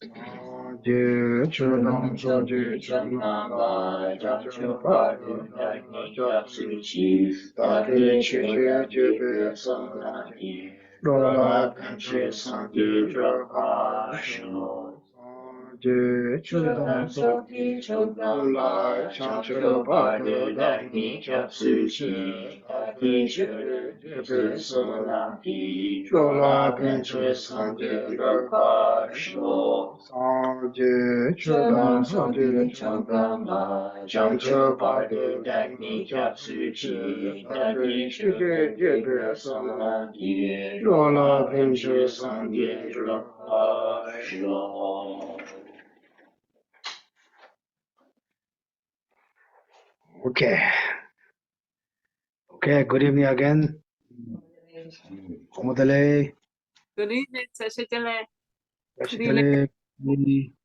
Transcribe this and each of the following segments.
Je chunam soje chunam la jancho padu dagni japsu chi tate cheche jebe sangrani rola kanche sangi drapa shino je chunam soje chunam la jancho padu dagni japsu chi tate cheche jebe sangrani rola kanche sangi drapa shino Sanje Chudan Sanje Changam La Jancho Padu Dagni Japsu Chi Dagni Shige Jebe Samangi Rola Pinchu Sangi Drapa Shlo. Okay, good evening again. Komodale. Good evening, Sashitale. Sashitale.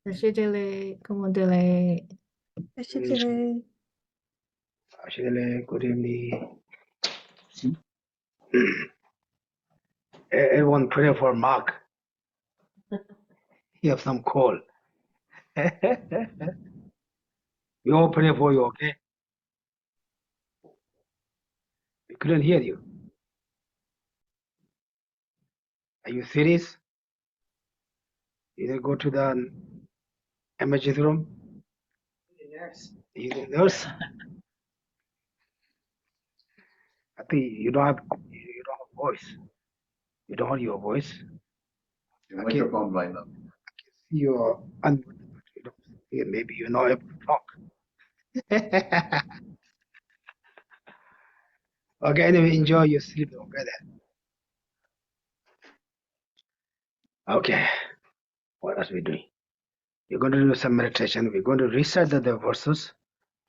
Sashitale, Komodale. Sashitale. Sashitale, good evening. Everyone pray for Mark. He have some cold. We all pray for you, okay? We couldn't hear you. Are you serious? You didn't go to the emergency room? You the nurse? I think you don't have voice. You don't have your voice. Your microphone lined up. You're maybe you're not able to talk. Okay, anyway, enjoy your sleep. Okay then. Okay, what else we doing? We're going to do some meditation. We're going to recite the verses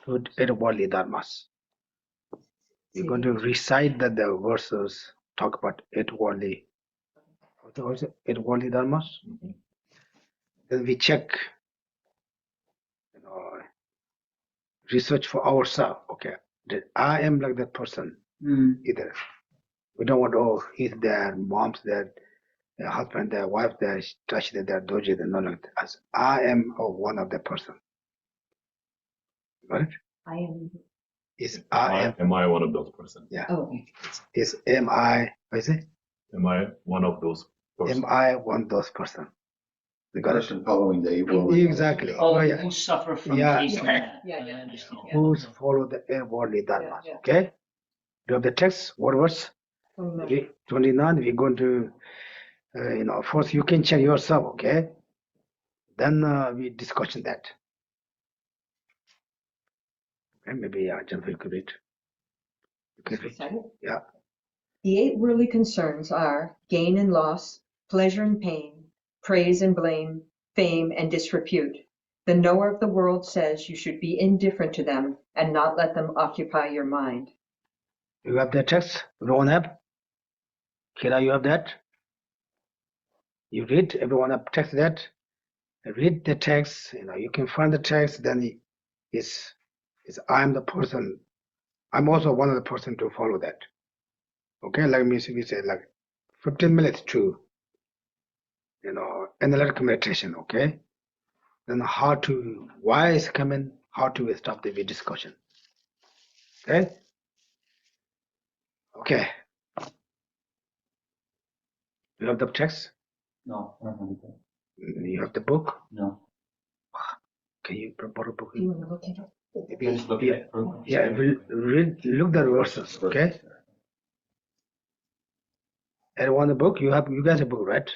to 8 worldly dharmas. We're going to recite the verses, talk about 8 worldly, what is it? 8 worldly dharmas. Then we check, research for ourselves. Okay, that I am like that person. Either we don't want, oh, he's there, mom's there, their husband, their wife, their touch, their doji, their no, like that. As I am one of the person. Got it? I am. Is I am. Am I one of those persons? Yeah. Oh, okay. Is am I? What is it? Am I one of those persons? Am I one of those person? You got Person it? following the evil. Exactly. Oh, yeah. who suffer from Yeah. tasting that. Yeah. I understand. Who's follow the worldly dharma? Yeah. Okay. Do you have the text? What verse? 29. We're going to, first you can check yourself. Okay. Then we discussion that. Okay. Maybe Jennifer could read. You can read. Yeah. The 8 worldly concerns are gain and loss, pleasure and pain, praise and blame, fame and disrepute. The knower of the world says you should be indifferent to them and not let them occupy your mind. You have the text? Everyone have? Kira, you have that? You read? Everyone have text that? Read the text. You can find the text. Then it's I'm the person. I'm also one of the person to follow that. Okay, like we say, like 15 minutes to analytical meditation. Okay, then why is coming, how to stop the discussion. Okay. You have the text? No, I don't have it. You have the book? No. Can you borrow a book? Do you want to look at it? Maybe, Just look at it. yeah, look the verses. Okay. Everyone the book? You guys have a book, right?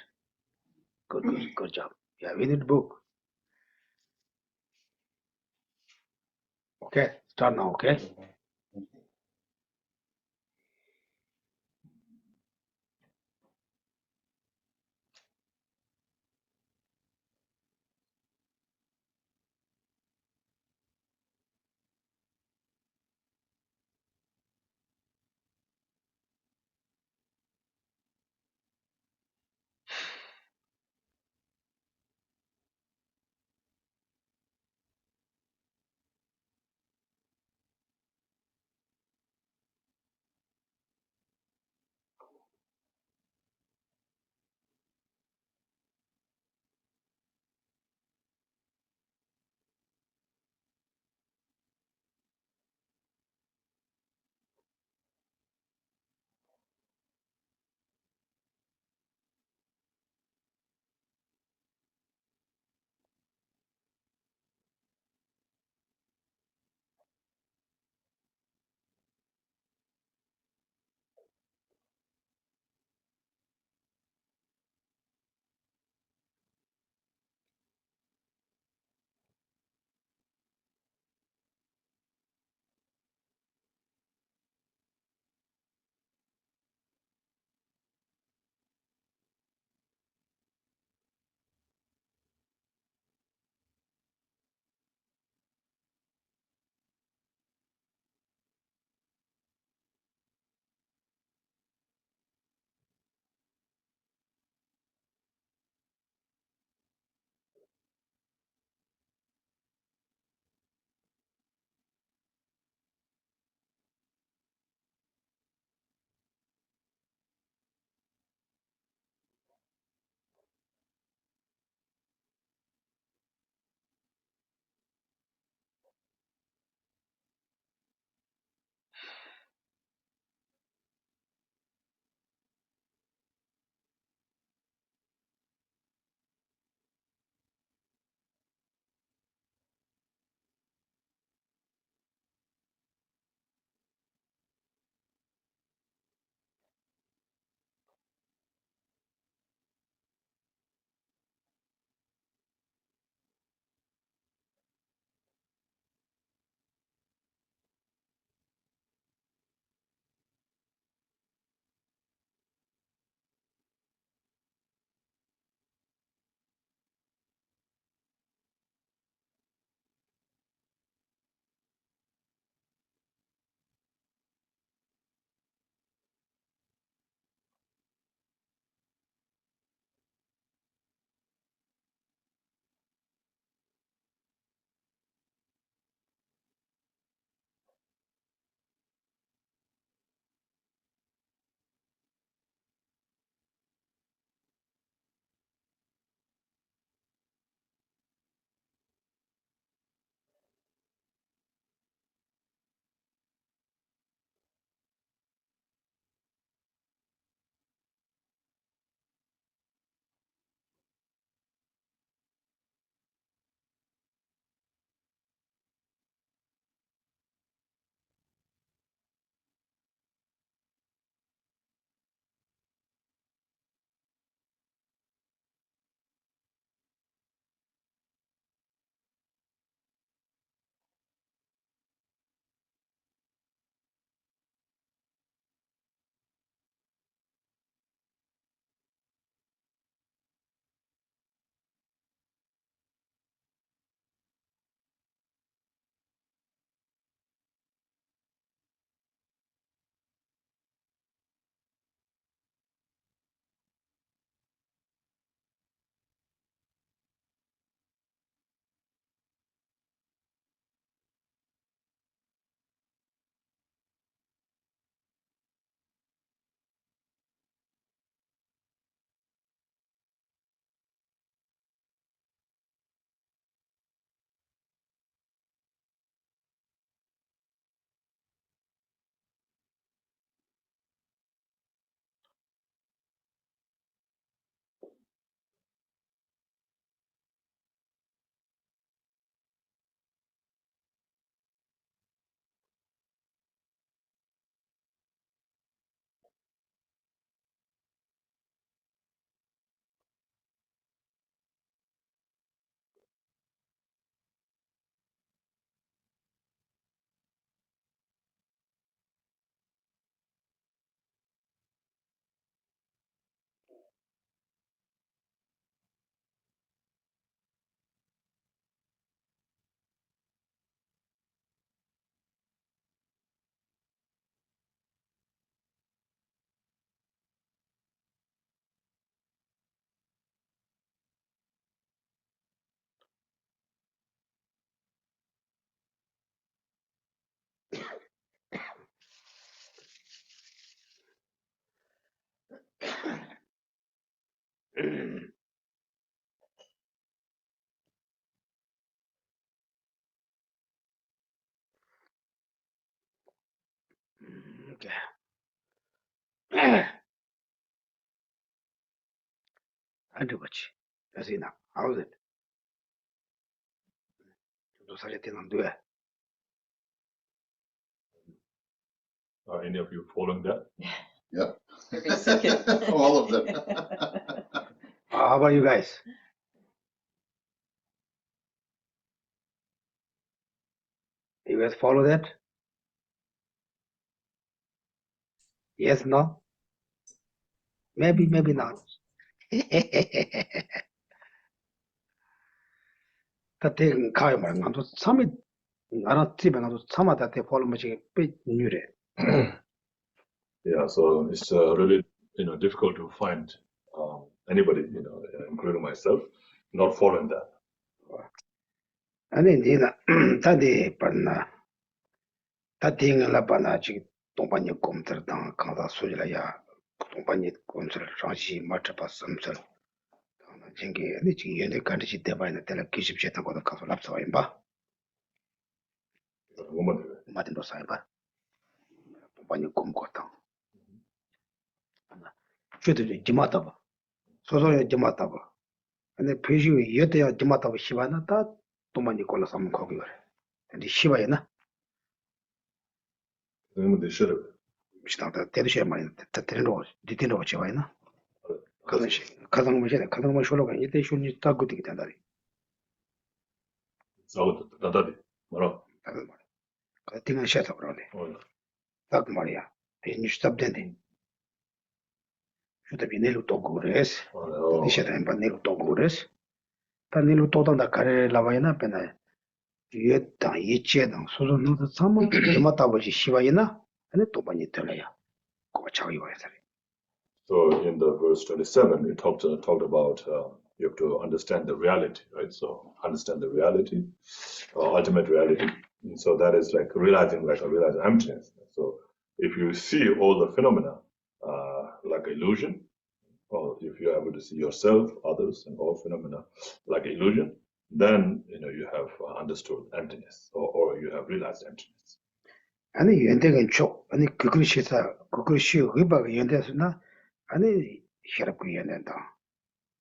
Good job. Yeah, we need a book. Okay, start now. Okay. Okay. I do what. That's enough. How's it? Are any of you following that? Yeah. Every second. All of them. How about you guys? You guys follow that? Yes, no? Maybe, maybe not. That kai mar ngam so sami ngara tibe ngam so sama that they follow much bit nyure. Yeah, so it's really difficult to find anybody, including myself, not following that. Ani dina tadi parna tadi ngala bana chi tongpani komtar dang kangda sujila ya tongpani komtar rangshi matapa samsar. Jingi ani chi yende kandi chi deba ina tela kiship chetan koda kaso lapsa wa imba. Matin dosa imba. Tongpani kom kotang. Chudu jimataba. Soso ya jimataba. Ani peishu yote ya jimataba shiba na ta tongpani kola samun kogi yore. Ani shiba ya na. They should have. Mishitangda tedu shiba ma ina ditendo chiba ya na. 가장 가장 쇼로가 이때 쇼니 따고 되게 된다리. So 나다리 말아. 딱 말이야. 그 띵은 셔서 그러네. 딱 말이야. 대니 스탑된데. 쇼다 비네로 또 그래스. 이셔다 한 번네로 또 그래스. 단네로 또 단다 가래 라바이나 페나. 이에다 이체당 소소노도 삼아 맞다 보지 시바이나. 아니 또 많이 들려야. 그거 자기 와서. So in the verse 27, it talked about you have to understand the reality, right? So understand the reality, ultimate reality. And so that is like realizing emptiness. So if you see all the phenomena like illusion, or if you're able to see yourself, others, and all phenomena like illusion, then you have understood emptiness, or you have realized emptiness. 아니 연대는 쪽 아니 그걸 시사 그걸 시어 의박 연대스나 아니 혈압이 연된다.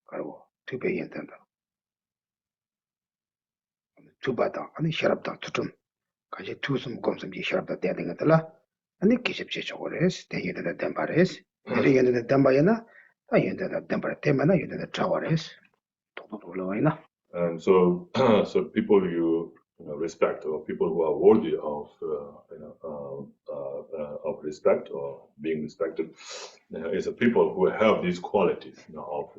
그리고 두배 연된다. 두바다 아니 혈압다 투tum 같이 투숨 검심지 혈압다 되는 것들라 아니 기습제 저거레스 대연대 덴바레스 대연대 덴바이나 아 연대다 덴바레 때문에 연대다 자와레스 도도 올라와이나. And so so people you respect, or people who are worthy of of respect or being respected, is the people who have these qualities of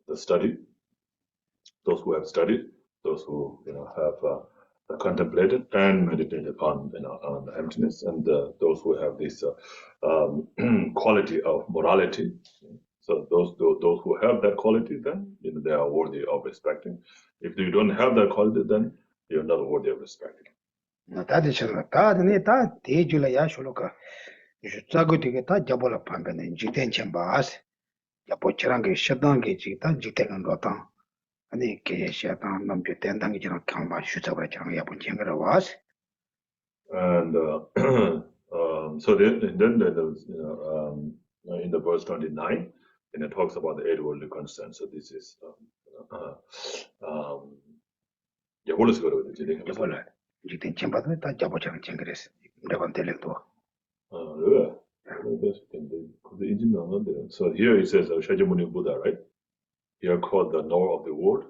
the study, those who have studied, those who have contemplated and meditated on on emptiness, and those who have this quality of morality. So those who have that quality, then they are worthy of respecting. If you don't have that quality, then you're not worthy of respecting. 다들 저거 다들 다 대줄이야 쇼로가 주자고 되게 다 잡아라 판배는 지된 챔바스 야보처럼 게 셔던게 지다 지대는 거다 아니 게 셔던 남주 된당이 지랑 강마 슈자가 지랑 야본 쟁거라 와스. And so then in the verse 29, and it talks about the eight worldly concerns. So this is what is going to be? 야볼라 지된 챔바도 다 잡아처럼 쟁거레스 내가 될래도. So here it says Shakyamuni Buddha, right? Here called the knower of the world.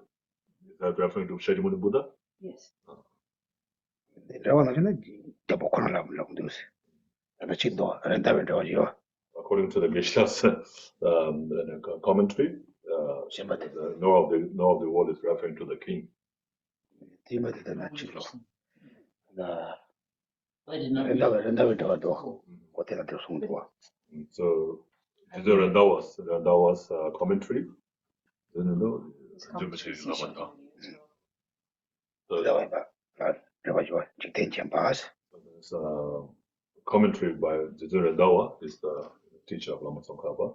Is that referring to Shakyamuni Buddha? Yes. 레와나는 잡고나라고 그러는데. 나 진도 렌다베 저지요. According to the Geshe's commentary, the knower of the world is referring to the king. 디마데다 나치로. 나 렌다베 저도 호텔에 들어송도. So these are Rendawa's commentary. So, There's a commentary by Rendawa, is the teacher of Lama Tsongkhapa.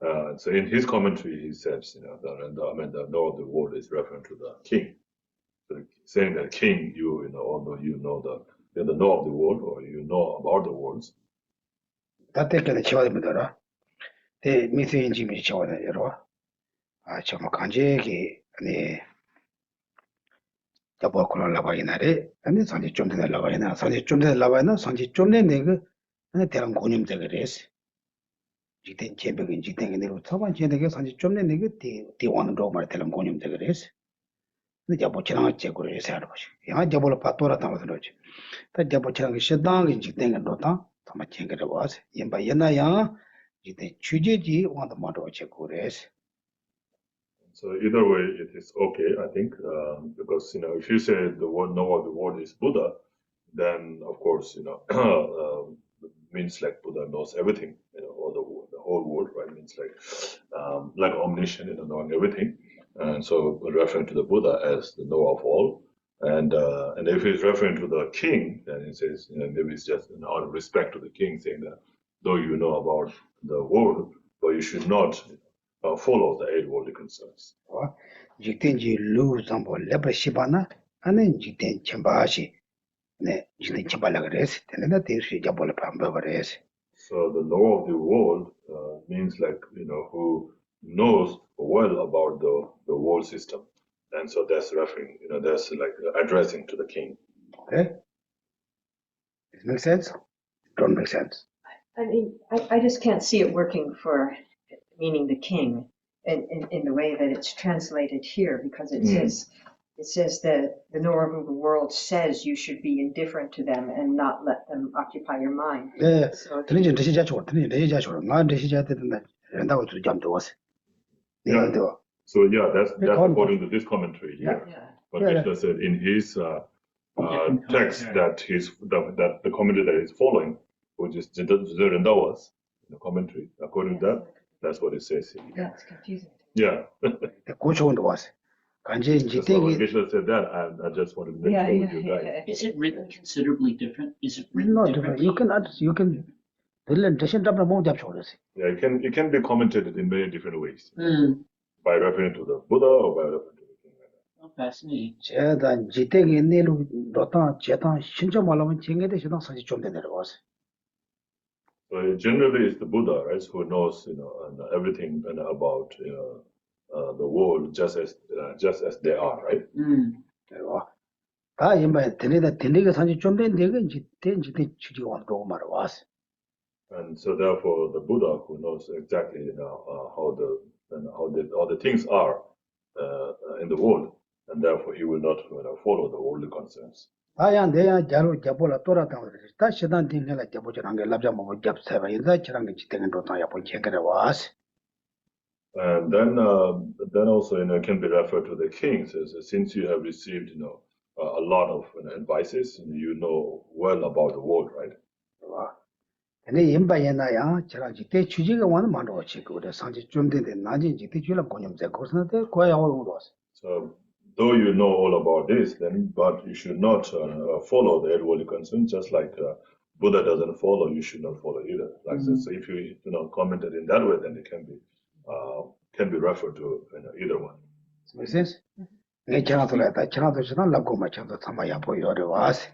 So in his commentary, he says, the know of the world is referring to the king. So saying that king, although you know the know of the world or you know about the worlds. That they can show them there. They missing Jimmy show them, you know. I show my kanji, the Jabokula Lavainare, and it's only jumped in the Lavina, Sanji jumped in the Lavina, Sanji jumped in the and the Telam Kunim the race. Jitin Chebek and Jiting in the Rutavan, Jennifer, Sanji jumped in the one and over Telam Kunim the race. The Jabochana Chekuri is Harbush. Young Jabola Patora Tamadroch. The Jabochang shut down in Jiting and Rota, Tamachenga was, Yemba Yena Yang, Jitin Chuji, one the motto Chekures. So either way, it is okay, I think, because if you say the word know of the world is Buddha, then of course means like Buddha knows everything, or the whole world, right? Means like omniscient, knowing everything, and so referring to the Buddha as the knower of all, and if he's referring to the king, then he says maybe it's just out of respect to the king, saying that though you know about the world, but you should not follow the eight worldly concerns. Jitenji lose some leper shibana, and then Jiten Chambashi, Jiten Chambalagares, and then the Jabola Pambavares. So the know of the world means like, who knows well about the world system. And so that's referring, that's like addressing to the king. Okay? It makes sense? Don't make sense. I mean, I just can't see it working for meaning the king in the way that it's translated here, because it says that the knower of the world says you should be indifferent to them and not let them occupy your mind. Yeah, So so yeah, that's according to this commentary here. Yeah. But Krishna said in his text that the commentary that he's following, which is Zirendawas, the commentary, according to that, that's what it says here. yeah, it's confusing. Yeah. the coach was. Kanji That's why when Jiting Krishna said that, I just wanted to make sure with you guys. Is it written considerably different? Is it is written not different. differently? You can Yeah, it can be commented in many different ways. Mm. By referring to the Buddha or by referring to the king. Oh, fascinating. 제가 지택이 내로 로타 제타 신청 말하면 쟁에대 시당 사실 좀 내려와서. So generally, it's the Buddha, right, who knows, and everything about the world just as they are, right? Mm. 다 이마 들리가 사실 좀 내가 이제 주지가 왔고 말와서. And so therefore, the Buddha who knows exactly how the things are in the world, and therefore he will not follow the worldly concerns. 아야 내야 자로 잡보라 돌아다 다 시단 딩내라 잡보지랑 게 랍자 뭐 잡세바 인자 지랑 게 지탱은 로타야 볼 체크래 와서. And then also can be referred to the kings as since you have received a lot of advices, you know well about the world, right? 근데 임바에나야 제가 지대 주지가 와는 말로 지고래 상지 좀 되는데 나지 지대 줄라 고념제 거스는데 거야 오는 거스. So though you know all about this, then but you should not follow the eight worldly concerns, just like Buddha doesn't follow, you should not follow either. Like so if you commented in that way, then it can be referred to either one. Makes sense? 내 지나도라다 지나도시나 라고마 쳐도 참아야 보여래 와서.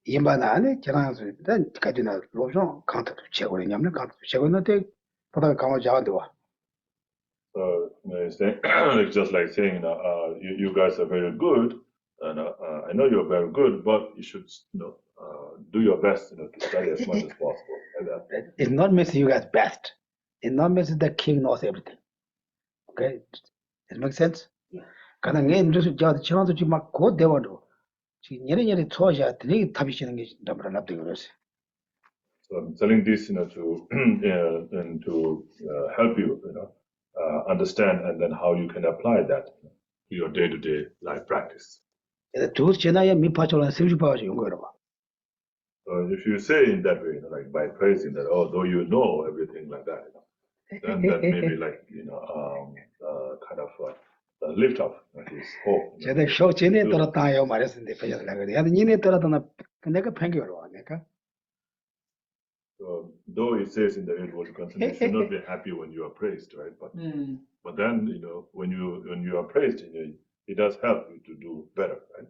임바나 안에 지나서 일단 가지나 로션 칸트도 채고래 냠는 칸트도 채고는데 보다 강화 자도 와. So it's just like saying, you guys are very good, and I know you're very good, but you should, do your best, to study as much as possible. Like that. It's not means you guys best. It's not means the king knows everything. Okay, it makes sense. 가능 게 무슨 저 지나도 지금 막곧 대화도 지금 예전에 초아야 되게 답이시는 게 너무나 납득이 그랬어. So I'm telling this, to and to help you, understand, and then how you can apply that to your day-to-day life practice. 두 지나야 미파초랑 심지파가 연구해 봐. So if you say in that way, like by praising that, oh, though you know everything like that, then that maybe like kind of lift up his hope. 제가 쇼 전에 들었다요 말했는데 배워라 그래. 야 니네 들었다나 내가 팽겨로 와 내가. So though it says in the eight world concern, you should not be happy when you are praised, right? But then, when you are praised, it does help you to do better, right?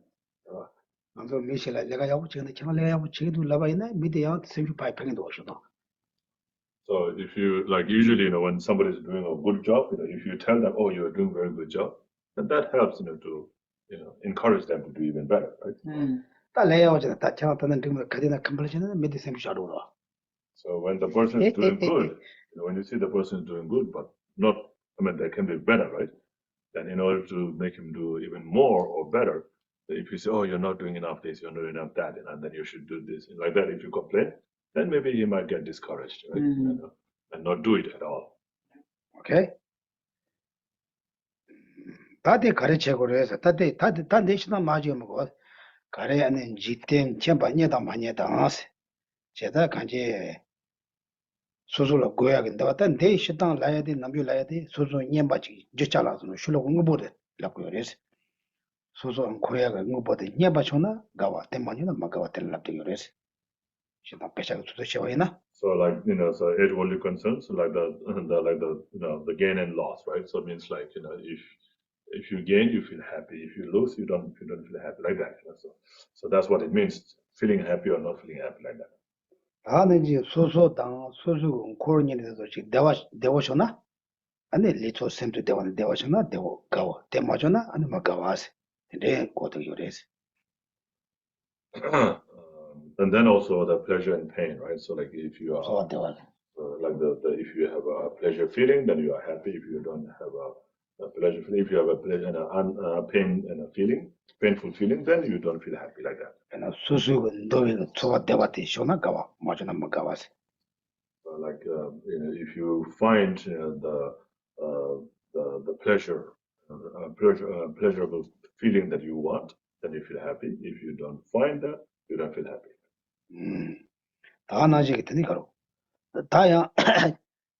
그래서 미실라 내가 야구 치는데 저는 내가 야구 치기도 라바이나 미대야 생주 파이팽도 오셔도. So if you usually when somebody is doing a good job, if you tell them, oh, you're doing a very good job, then that helps to encourage them to do even better, right? 다 내야 오잖아. 다 제가 떠는 등 가디나 컴플레이션은 미대 생주 자루로. So when the person is doing good, when you see the person is doing good, but not, they can be better, right? Then in order to make him do even more or better, if you say, oh, you're not doing enough this, you're not doing enough that, and then you should do this, and like that, if you complain, then maybe he might get discouraged, right? And not do it at all. Okay? 다들 가르치고로 해서 다들 내시나 맞으면 뭐 가래하는 지템 챔바니다 마니다 아세. 제가 간지 소소로 고야긴데 어떤 대시당 라야 돼 남주 라야 돼 소소 녀바지 저잘라서 술로 공부를 라고 그래서 소소 고야가 공부보다 녀바초나 가와 때문에는 막가와 될랍도 그래서 시당 배차가 또 쉬어이나. So so eight worldly concerns, the gain and loss, right? So it means if you gain, you feel happy. If you lose, you don't feel happy, like that. So that's what it means, feeling happy or not feeling happy, like that. 다는 이제 소소당 소소 고르니에서 지금 대화셔나 아니 리토 샘도 대화셔나 대화 가와 대마셔나 아니 마가와스 네 고도 요레스. And then also the pleasure and pain, right? So if you are 소 대화. if you have a pleasure feeling, then you are happy. If you don't have a pleasure feeling, if you have a pleasure and a pain and a feeling, painful feeling, then you don't feel happy, like that. And 소소는 도에 소 대화티 쇼나 가와 마셔나 마가와스. If you find the pleasurable feeling that you want, then you feel happy. If you don't find that, you don't feel happy. 다 나지게 되니까로 다야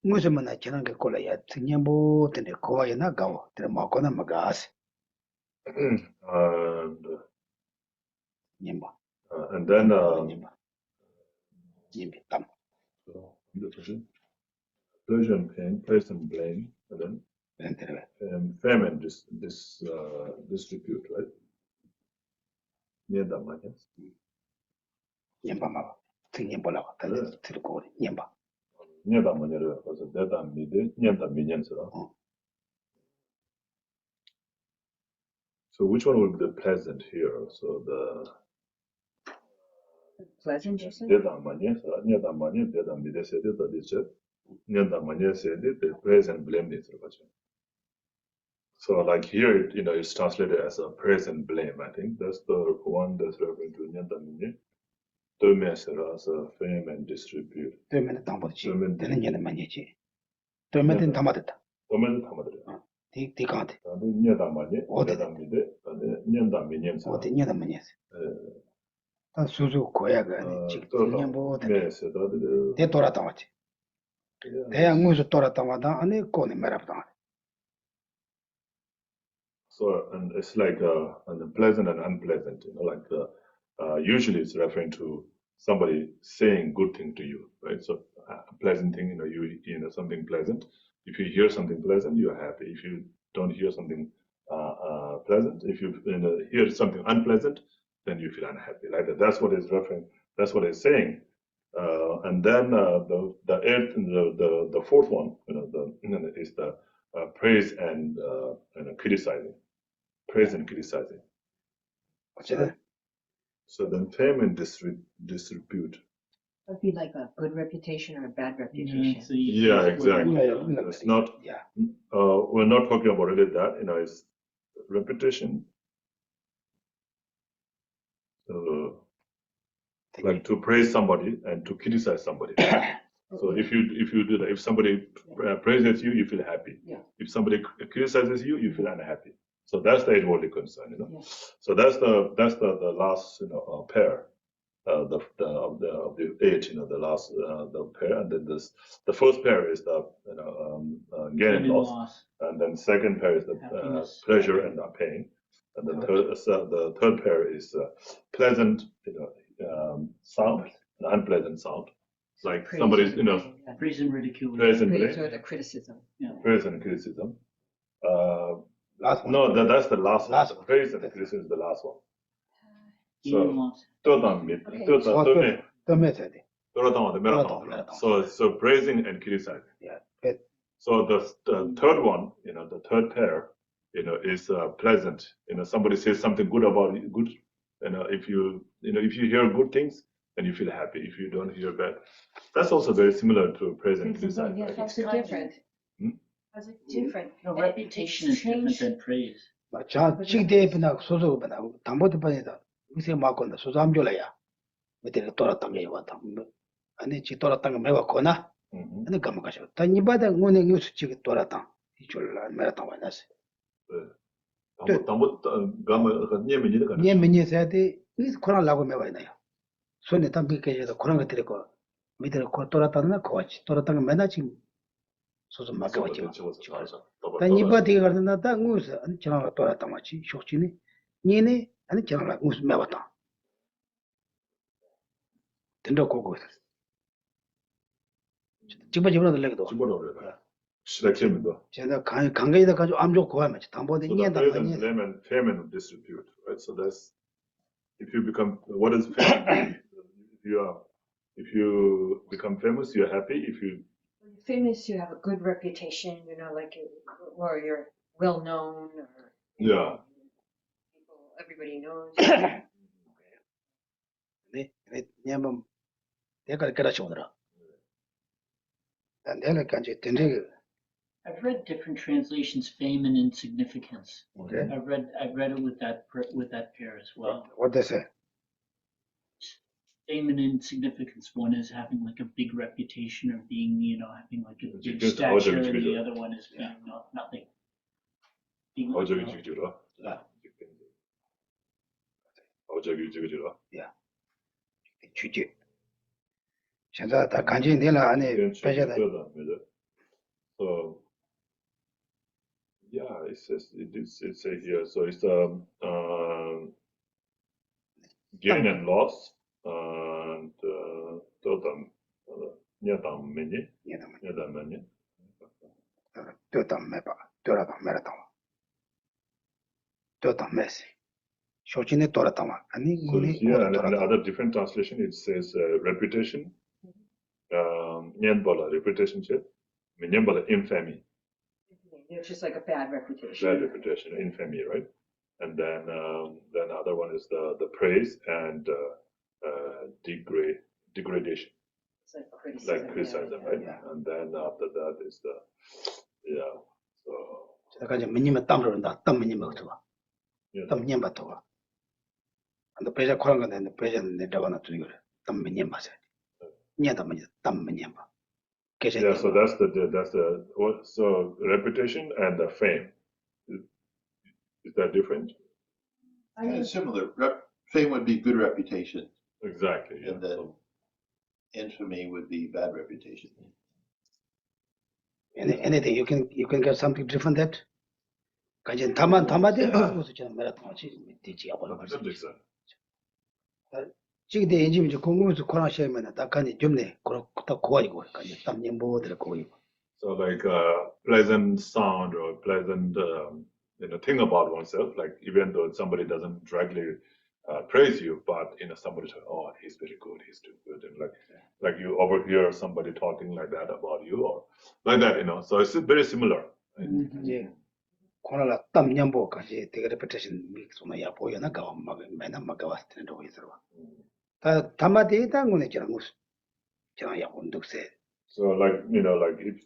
무슨 나 지난 게 꼴이야 등년보 때문에 고와야 나가고 때 먹거나 먹어서 and then pleasure and pain, praise and blame, and then fame and disrepute, right? Near that much, yes. 냠바마 등년보라고 들고 냠바 Near that money, because that mid, near that millions. So which one will be the pleasant here? So the Pleasant, you said? near that money, near that mid, said it, that is it. Near that money, said it, the praise and blame this. So here, it's translated as a praise and blame. I think that's the one that's referring to near that money. as a fame and disrepute. 되면 담보지 되는 얘는 많이지 되면 담아졌다 되면 담아들어. 디간데 녀다 많이 어디다미데 녀다 미년서 어디 녀다 많이 다 수수 고야가 지금 녀뭐 대 돌았다 왔지 대양 무슨 돌았다마다 안에 꼬네 말았다. So and it's pleasant and unpleasant, usually it's referring to somebody saying good thing to you, right? So a pleasant thing, something pleasant. If you hear something pleasant, you're happy. If you don't hear something pleasant, if you hear something unpleasant, then you feel unhappy. Like that. That's what it's referring. That's what it's saying. And then the eighth, the fourth one, is the praise and criticizing. Praise and criticizing. So then fame and disrepute. It would be like a good reputation or a bad reputation. Yeah, exactly. It's not. Yeah. We're not talking about really that. It's reputation. Like to praise somebody and to criticize somebody. So if you do that, if somebody praises you, you feel happy. Yeah. If somebody criticizes you, you feel unhappy. So that's the outwardly concern, Yeah. So that's the last pair, of the eight, the last the pair, and then the first pair is the gain and loss, and then second pair is the pleasure and the pain, and then the third pair is pleasant, sound and unpleasant sound. like Praise somebody's, and blame, yeah. Praise and ridicule. praise and Praise blame, or the criticism. praise and criticism. Last one. No, that's the last one. Last one. Praise and criticism is the last one. Gain and So, loss. Okay. 또 메세지. so praising and criticizing. Yeah. So the third one, the third pair, is pleasant. Somebody says something good about you, good. If you hear good things, then you feel happy. If you don't hear bad, that's also very similar to praise and criticize. Yeah, Right? how's it different? How's it different? No, reputation is different than praise. 자, 직대비나 소소비나 담보도 받니다. 무슨 막건다. 소소 안 졸아야. 밑에 돌았던 게 왔다. 아니 지 돌았던 거 매워 거나. 아니 감가셔. 단이 바다 오늘 뉴스 지 돌았다. 이줄라 매었다 와나서. 담보 가면 예민이도 가능. 예민이세데 이 코로나 라고 매워나요. 손에 담비게서 코로나 들고 밑에 거 돌았다는 거 같이 돌았던 거 맨날 지금 소소 막아 왔지. 단이 바다에 가는다 딱 무슨 아니 저랑 돌았다 마치 쇼치니. 니네 아니 저랑 무슨 매웠다. 된다 고고. 집어집어도 내게도. 집어넣어요. 시작점도. 제가 관계에다 가지고 암 좋고 하면 담보대 So the 이해다 praise and 많이. blame and fame and disrepute, right? So that's if you become what is fame? if you become famous, you're happy. If you When you're famous, you have a good reputation, like or you're well known, or everybody knows. 네, 냐면 내가 그렇게 오더라. 내가 간지 된데 I've read different translations, fame and insignificance. Okay. I've read it with that pair as well. what they say. Fame and insignificance. One is having like a big reputation or being, having like a big Just stature, how and the you other one is being nothing. Being 어저기 like, 지그지라. 아, 어저기 지그지라. 주지.现在다 간지 내가 안에 빼져다. So yeah, it says here. So it's gain and loss and 냐담매니. 또담 매봐. 또라담 매라담. 또담 매시. 쇼진에 또라담. 아니 So 이네 here and 또라담. another different translation it says reputation. Nyanbala reputation chip. Nyanbala infamy. It's just like a bad reputation. Bad reputation, infamy, right? And then other one is the praise and degradation, It's like criticism. like criticism, right? Yeah. And then after that is the so 제가 이제 민님은 땀을 온다. 땀 민님 먹어 봐. yeah, 땀 민님 받아 봐. 근데 배자 코란 건데 배자는 내가 나 두고 그래. 땀 민님 맞아. 냐다 민님 땀 민님 봐. 계속 yeah. So that's the what? So reputation and the fame. Is that different? I mean, Similar. Fame would be good reputation, Exactly. Yeah. and then infamy would be bad reputation. anything you can get something different that. 가진 담아대 무슨 저 말았던 거지. 되지 않고 So that makes sense. 지금 내 인지 이제 공공에서 코로나 시험에는 딱하니 좀네 그렇다 고아이고 가지 땀님 뭐들 고이고. So like pleasant sound or pleasant thing about oneself, like even though somebody doesn't directly praise you, but somebody says, oh, he's very good, he's too good, and like you overhear somebody talking like that about you or like that, so it's very similar. Right? 이제 코로나 땀냠보까지 되게 레피테이션 믹스나 보여나 가와 막 맨날 막 왔을 텐데 거기서 다 담아대 당군에 저랑 무슨 저랑 약혼득세. So like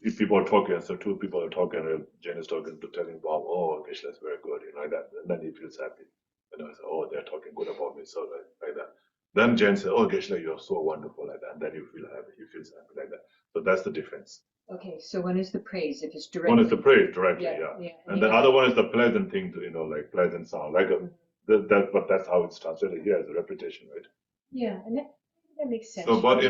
if people are talking, so two people are talking, and Jane is talking to telling Bob, oh, Geshe is very good, like that, and then he feels happy. So, oh, they're talking good about me, so like that. Then Jane says, oh, Geshe, you're so wonderful, like that, and then you feel happy, he feels happy, like that. So that's the difference. okay, so one is the praise if it's direct. One is the praise directly, Yeah, yeah. yeah. And the other one is the pleasant thing to, like pleasant sound, like but that's how it's translated here as a reputation, right? Yeah, and that makes sense. So, but you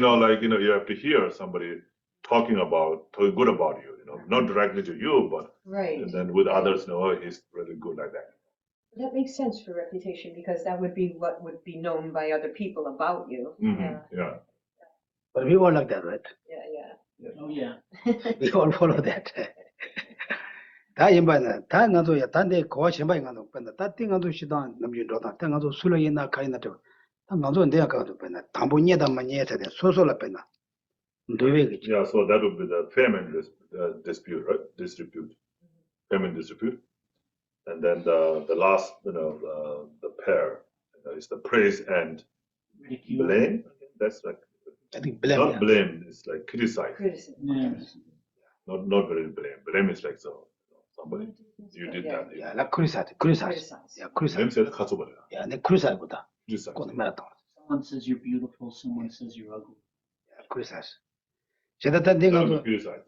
have to hear somebody talking good about you, not directly to you, but Right. and then with others, oh, he's really good like that. That makes sense for reputation because that would be what would be known by other people about you. Mhm, yeah. But we all like that, right? Yeah. Oh yeah. We all follow that. 다 인바는 다 나도야 단데 거 신바이 가도 뺀다. 다 띵가도 시단 남진 도다. 띵가도 술로 있나 가이나 저. 다 나도 내가 가도 뺀다. 담보니에다 마니에다 소소라 뺀다. 도웨기지. Yeah, so that would be the payment dispute, right? Disrepute, payment dispute, and then the last, the pair is the praise and Ridicule. blame. That's like I think blame. not blame. It's like criticize. Criticism. Yes. Not very blame. Blame is like so somebody you did that. 야, 나 크리사트. 야, Blame 크리사트. says 가져버려. 야, 내 크리사트보다 Criticize. 그거는 말았다. Someone says you're beautiful, someone says you're ugly. 야, 크리사트. 제가 다 That 내가 would be criticize,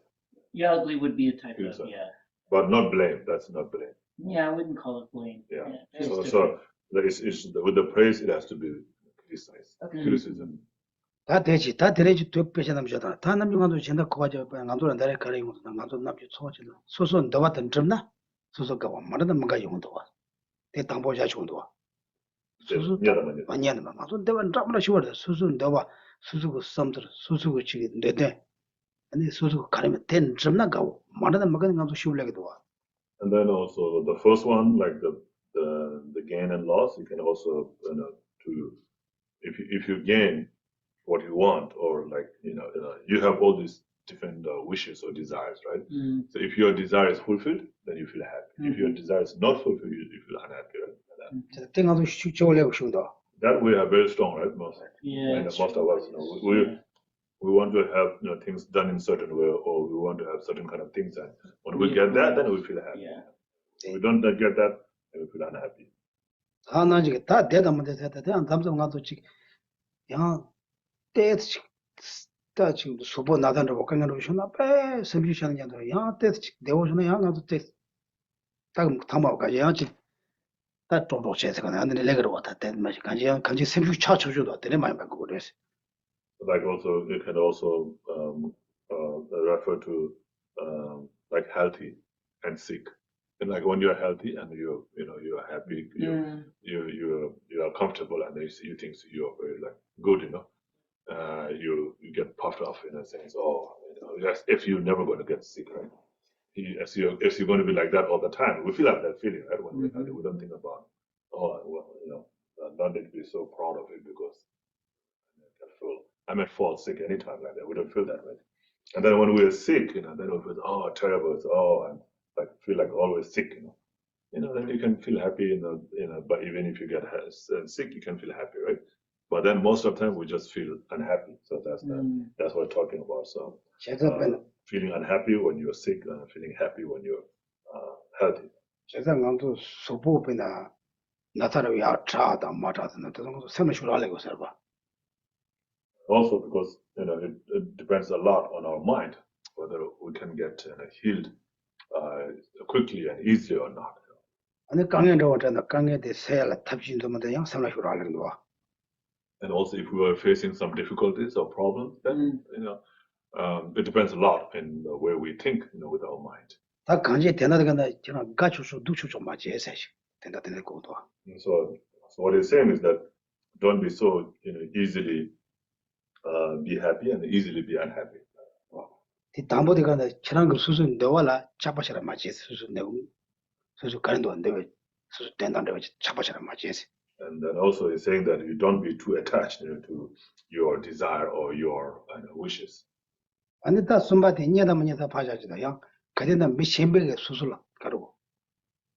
Yeah, ugly would be a type Yes, of, sir. yeah. but not blame. That's not blame. Yeah, I wouldn't call it blame. Yeah. it's So different. there is with the praise, it has to be criticized. Okay. Criticism. 다 되지. 다 되지. 또 배신 남자다. 다 남중간도 진다 거가져. 나도는 나를 가리고 나도 남주 소질. 소소 너 같은 점나. 소소가 말하는 뭔가 용도 와. 내 당보자 용도 와. 수수 미안하다. 아니야. 나도 내가 잡으라 쉬워다. 수수 너와 수수고 썸들 수수고 지기 내대. 아니 수수고 가리면 된 점나 가고 말하는 뭔가 나도 쉬울래기도 와. And then also the first one, like the gain and loss, you can also to if you gain what you want, or like you have all these different wishes or desires, right? So if your desire is fulfilled, then you feel happy. If your desire is not fulfilled, you feel unhappy, right? 제가 땡가도 쉬울래고 쉬운다. That we are very strong, right? Most Yeah. and it's most of true. us, we want to have things done in certain way, or we want to have certain kind of things, and when we get that, then we feel happy. Yeah. If we don't get that, then we feel unhappy. 다 나지게 다 대다 못해 대다 대한 담성 가도 지 야, 때지 다 지금 수보 나단으로 복강으로 쉬나 빼 섬주시는 년도 야 때지 내오시는 야 나도 때딱 담아 가지 야지 다 좀도체서 가는 안에 레거로 왔다 때 맛이 간지 섬주 차쳐줘도 되네 많이 받고 그래서 Like also, you can also refer to like healthy and sick. And like when you're healthy and you're happy, you are comfortable, and you think you're very like good, you get puffed off in a sense. Oh, yes, if you're never going to get sick, right? If you're going to be like that all the time, we feel like that feeling, right? When we're healthy, we don't think about, don't need to be so proud of it because I may fall sick anytime like that. We don't feel that, right? And then when we're sick, then we feel, oh, terrible, and like feel like always sick, then you can feel happy, but even if you get sick, you can feel happy, right? But then most of the time we just feel unhappy. So that's what we're talking about. So 제가 feeling unhappy when you're sick, and feeling happy when you're healthy. 제가 나도 수보배나 나타나고 야 차다 맞아다 나도 생각을 하려고 살봐. Also because it depends a lot on our mind whether we can get healed quickly and easily or not. 아니 강연도 왔잖아. 강연에 세알 탑진도 못해 양 생각을 하려고 와. And also if we are facing some difficulties or problems, then it depends a lot in the way we think, with our mind. 다 강제 되나다가 지금 가추수 두추 맞지 해서 된다 것도. And so what he's saying is that don't be so easily be happy and easily be unhappy. 이 담보대가 지난 그 수준 내와라 잡아셔라 맞지 수준 내고 수준 가는도 안 되고 수준 된다는데 잡아셔라 맞지. And then also he's saying that you don't be too attached to your desire or your wishes. 아니 다 손바디 녀다면녀다 봐자지다 양 그래나 미신백의 수술라 가르고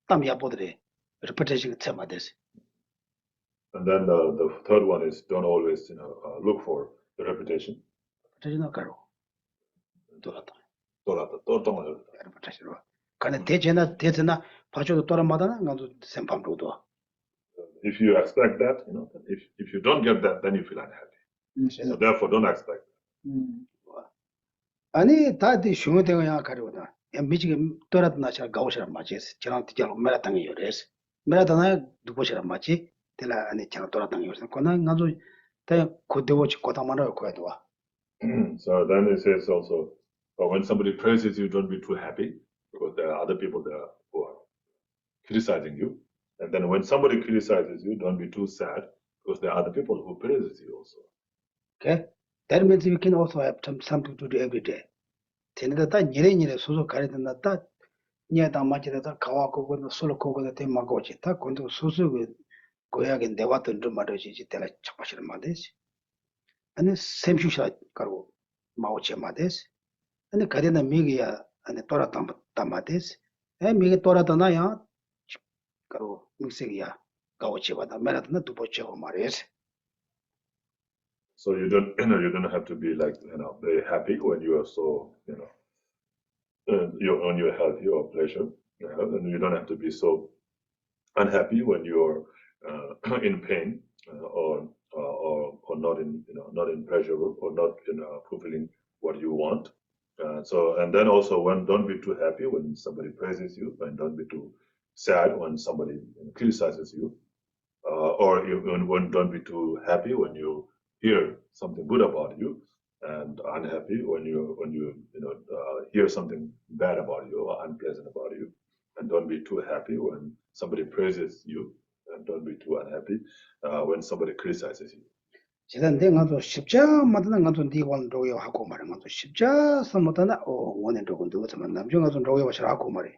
땀이야 보더래 레퍼테이션 테마데스. And then the third one is don't always look for the reputation. 레퍼테이션 가르고 돌았다. 또 레퍼테이션. 근데 대전나 봐줘도 돌아마다나 나도 생방도도. If you expect that, if you don't get that, then you feel unhappy. So therefore, don't expect. 아니 다들 쉬운데가 가르고다. 미치게 돌았나 잘 가오시라 맞지. 저랑 뒤로 메라탕이 요래서. 메라탕에 누구시라 맞지? 내가 아니 잘 돌았던 요새. 그나 나도 대 고대워치 고다만을 거야도 와. So then it says also, when somebody praises you, don't be too happy because there are other people there who are criticizing you. And then when somebody criticizes you, don't be too sad because there are other people who praises you also. 오케이? That means you can also have something to do every day. Teneda nyere susu karidana ta nyeda machida kawa kogo no solo kogo te magochi ta kondo susu goyage dewato ndumadoji tela chapashir mades. And semshusha karo maoche mades. And kadena migia and tora tamades. And miga tora danaya karo mixigia gaoche wada meratna dupoche mares. So you don't, you don't have to be like, very happy when you are so, you're on your healthy or pleasure, and you don't have to be so unhappy when you're in pain or not in, not in pleasure or not, fulfilling what you want. So, and then also don't be too happy when somebody praises you, and don't be too sad when somebody criticizes you, or don't be too happy when you hear something good about you, and unhappy when you hear something bad about you or unpleasant about you, and don't be too happy when somebody praises you, and don't be too unhappy when somebody criticizes you. 지난 내가 또 십자 맞는 것도 니원 로요 하고 말은 것도 십자 선못하나 원에 로고 누구지만 남중 것도 로요 하고 말이.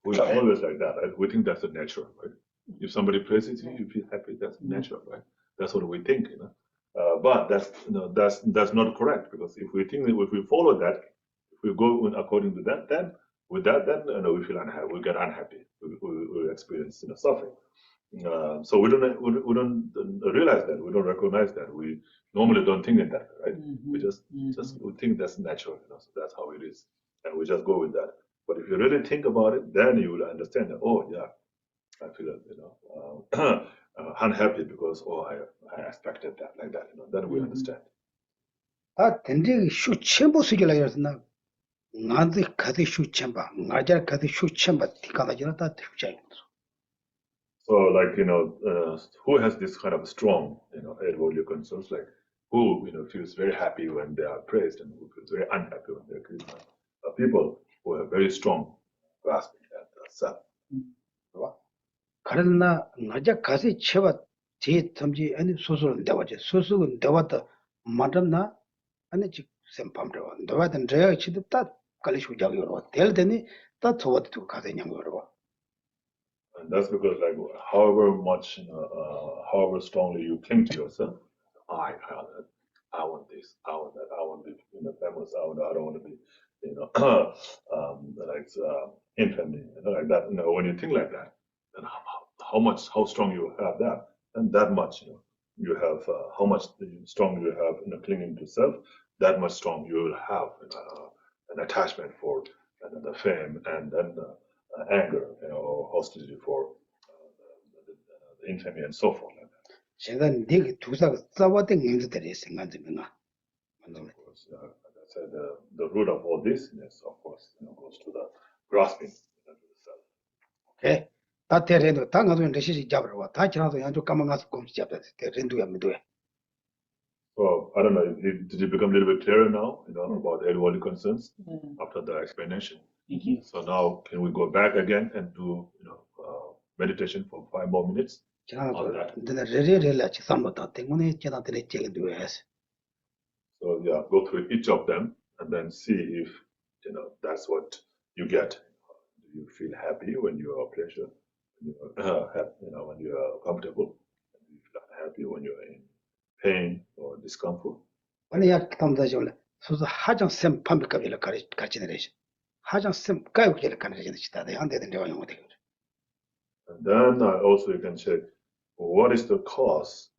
We are always like that, right? We think that's the natural, right? If somebody praises you, you feel happy. That's natural, right? That's what we think, But that's not correct, because if we follow that, if we go according to that, then with that, then we feel unhappy. We get unhappy. We experience suffering. So we don't realize that. We don't recognize that. We normally don't think in that, right? We just we think that's natural, So that's how it is, and we just go with that. But if you really think about it, then you will understand that. Oh yeah, I feel unhappy because I expected that like that. Then we understand. 아 된데 슈 첨부 수기라 그랬나? 나한테 가디 슈 첨바, 나자 가디 슈 첨바 티가다지나 다 튀자이. So like who has this kind of strong advertorial concerns, like who feels very happy when they are praised and who feels very unhappy when they are criticized? People who have very strong grasping at self. 가르나 나자 가시 쳐봐 제 탐지 아니 소소는 대화지 소소는 대화다 맞았나 아니 지 셈팜도 대화든 저야 치듯다 갈리슈 자기로 될 때니 다 저것도 가세냥 거로. And that's because, like, however much, however strongly you cling to yourself, I want this, I want that, I want to be famous, I don't want to be, like infamy, like that. When you think like that, then how strong you have that, and that much, you have how much strong you have clinging to self, that much strong you will have an attachment for the fame and then. Anger, or hostility for the infamy and so forth. Like that. 제가 네게 두사 싸웠던 인들이 생각되면은 Of course, like I said, the root of all this, of course, goes to the grasping to the self. 오케이. 다 대래도 당가도 레시지 잡으러 와. 다 지나서 양쪽 까만가서 꼼지 잡다. 대ren도야 미도에. So I don't know. Did it become a little bit clearer now? About the worldly concerns after the explanation. Thank you. So now, can we go back again and do, meditation for 5 more minutes? 지나서 근데 레레레라치 삼보다 때문에 지나들이 제게도 해서. So yeah, go through each of them and then see if that's what you get. Do you feel happy when you are pleasure? When you are comfortable? Do you feel happy when you are in pain or discomfort? 아니 약 담다지올래. 소소 하장 셈 판비값을 같이 내리시. 하장 셈 가격을 가능해지는 시다데 안 되는 데가 영어 되고. And then also you can check what is the cause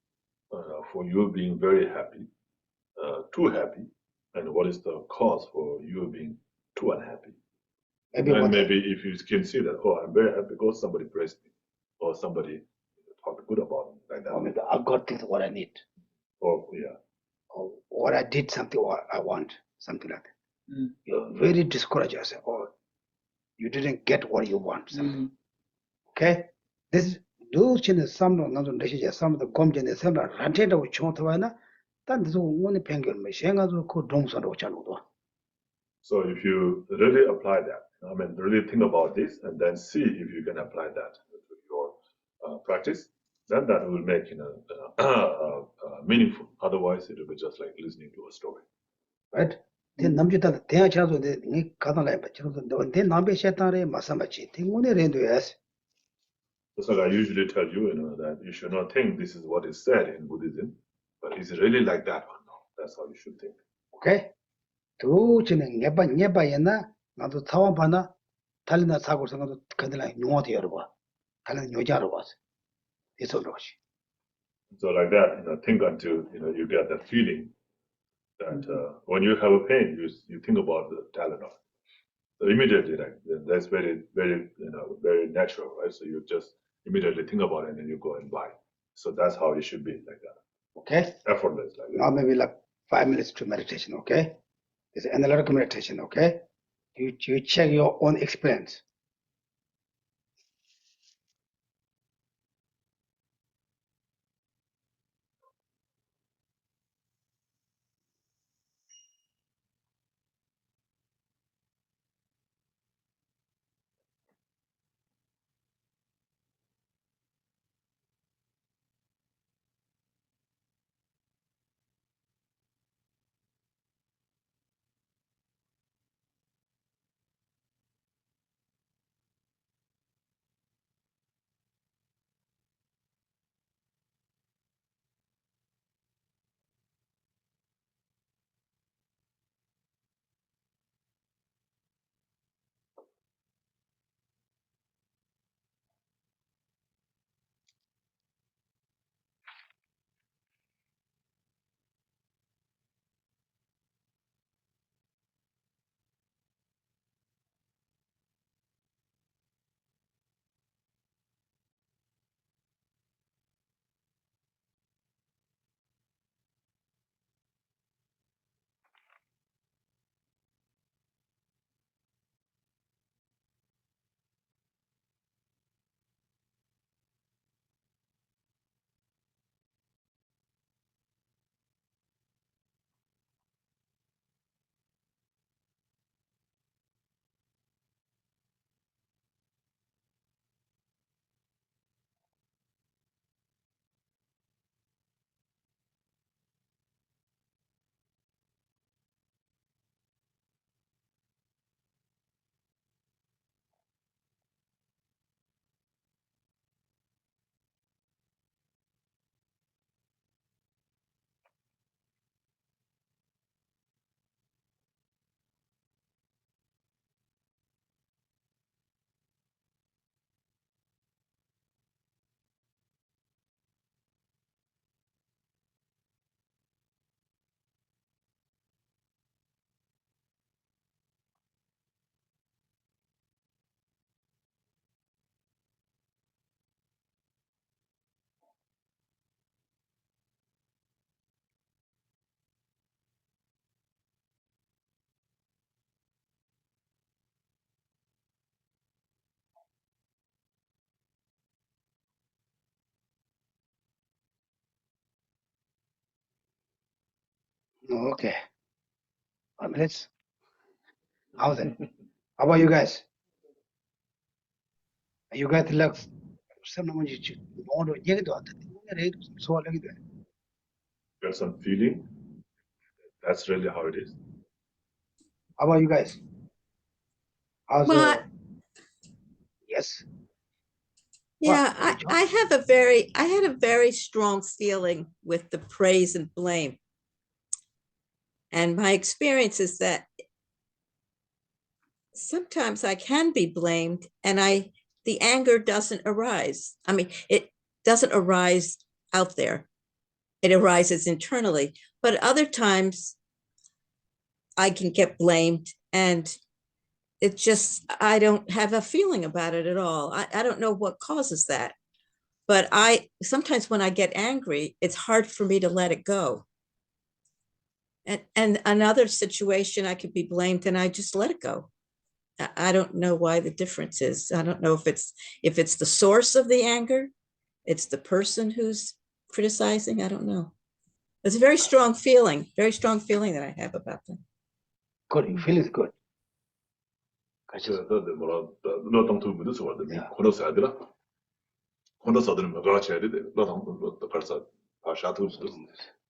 for you being very happy, too happy, and what is the cause for you being too unhappy. And maybe if you can see that, I'm very happy because somebody praised me, or somebody talked good about me, like that. Or maybe I got this what I need. Or yeah. Or I did something what I want, something like that. You're very discouraged yourself, or you didn't get what you want. Okay? This do change some of the complaint some ranted of chontawana, then this one penguin machine as could don't sort of channel. So if you really apply that, really think about this and then see if you can apply that to your practice, then that will make meaningful. Otherwise, it will be just like listening to a story. Right? Then namjita then chazo de ni kadala ba chazo then nambe shetare masamachi. Then one rendo yes. That's like I usually tell you, that you should not think this is what is said in Buddhism, but is it really like that or no? That's how you should think. Okay? 두 진행 녀바 옛나 나도 타원 바나 달리나 사고 생각도 그들라 용어도 여러 봐. 달리는 요자로 봐. 이소 로시. So like that, think until you get that feeling that when you have a pain, you think about the Tylenol. So immediately, like that's very, very, very natural, right? So you just immediately think about it and then you go and buy. So that's how it should be, like that. Okay? Effortless, like Now that. maybe like 5 minutes to meditation, okay? It's analytical meditation, okay? You check your own experience. Okay. 5 minutes. How's it? How about you guys? You guys look someone you want to get to so like that. Get some feeling. That's really how it is. How about you guys? How's Well, yes. yeah, What? I had a very strong feeling with the praise and blame. And my experience is that sometimes I can be blamed and the anger doesn't arise. I mean, it doesn't arise out there. It arises internally. But other times I can get blamed and it just, I don't have a feeling about it at all. I don't know what causes that. But sometimes when I get angry, it's hard for me to let it go. And another situation, I could be blamed and I just let it go. I don't know why the difference is. I don't know if it's the source of the anger, it's the person who's criticizing. I don't know. It's a very strong feeling that I have about them. Good, you feel is good. 너 땅투 묻어서 왔는데 걸어서 하더라. 혼자서들은 뭐가치 해야 돼. 너도 벌써 파샤투스도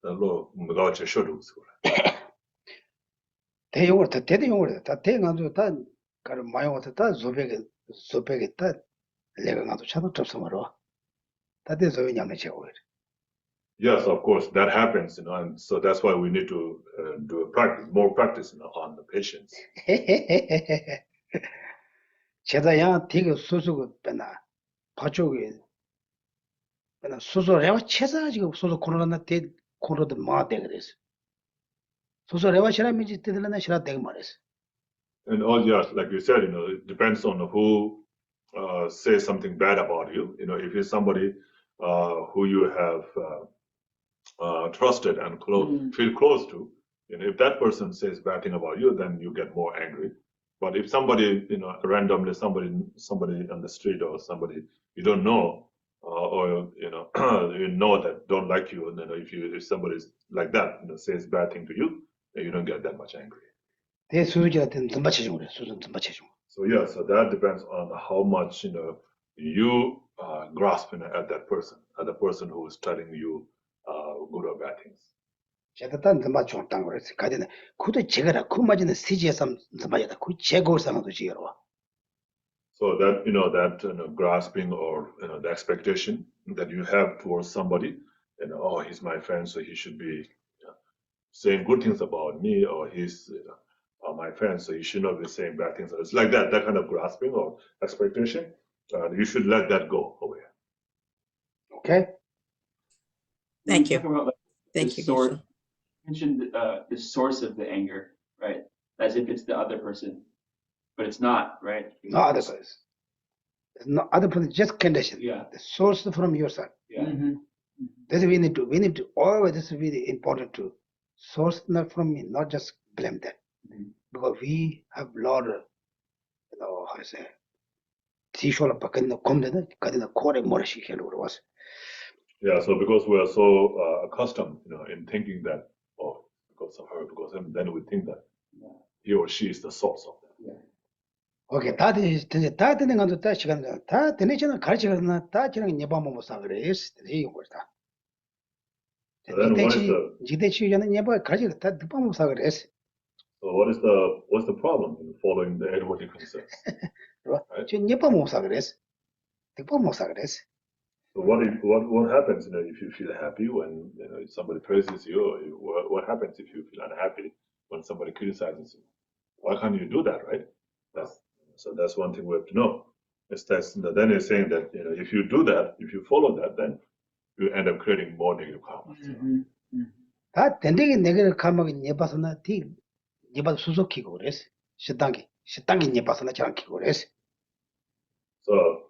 너 뭐가치 쇼도 대용을 다 대용을 다 대가지고 다 가르 많이 와서 다 조백에 다 내가 가도 차도 접수하러 다 돼서 왜냐면 제가 Yes, of course, that happens, and so that's why we need to do a practice, more practice, on the patients. 제가 되게 소소고 빼나 파쪽에 빼나 소소래와 체사지고 소소 코로나 때 코로도 마대 그랬어. 소소래와 시라미지 때들나 시라 되게 말했어. And all, yes, like you said, it depends on who says something bad about you. If it's somebody who you have trusted and feel close to, if that person says bad thing about you, then you get more angry. But if somebody, randomly somebody on the street or somebody you don't know, or you know that don't like you, and then if somebody like that says bad thing to you, then you don't get that much angry. 대 수주한테는 좀 맞춰주고 그래. 수준 좀 맞춰주고. So yeah, so that depends on how much you grasp at that person who is telling you good or bad things. 제가 딴데 맞춰왔다고 그랬어. 가지는 그도 제가라 그 맞이는 시지에서 맞이다. 그 제거 상도 지어와. So that that grasping or the expectation that you have towards somebody, oh, he's my friend, so he should be saying good things about me, or he's my friend, so he should not be saying bad things. So it's like that kind of grasping or expectation. You should let that go away. Okay. Thank you. Talking about, like, Thank the you, source, Geshe. mentioned the source of the anger, right? As if it's the other person, but it's not, right? No other person. No other person, just condition. Yeah. The source from your side. Yeah. That's we need to always, this is really important to source not from me, not just blame them. Because we have lot of, how I say, 티쇼를 바뀌는 검대는 가디나 코레 머리시 해로 was. Yeah, so because we are so accustomed, in thinking that, oh, because of her, because of him, then we think that he or she is the source of that. 오케이, 다 되는 것도 다 시간 다 되는 저는 가르치거나 다 저는 예방만 못 사그래. 이 거다. Then what is the 지대치 저는 예방 가르치고 다 예방 못 사그래. so what's the problem in following the Edwardian concepts? 저 예방 못 사그래. 예방 못 사그래. So what happens if you feel happy when somebody praises you? Or what happens if you feel unhappy when somebody criticizes you? Why can't you do that, right? That's one thing we have to know. Then it's saying that if you do that, if you follow that, then you end up creating more negative karma. 다 된대게 내가 감옥에 예봐서나 뒤 예봐 수속키고 그랬어. 식당기 예봐서나 저랑키고 그랬어. So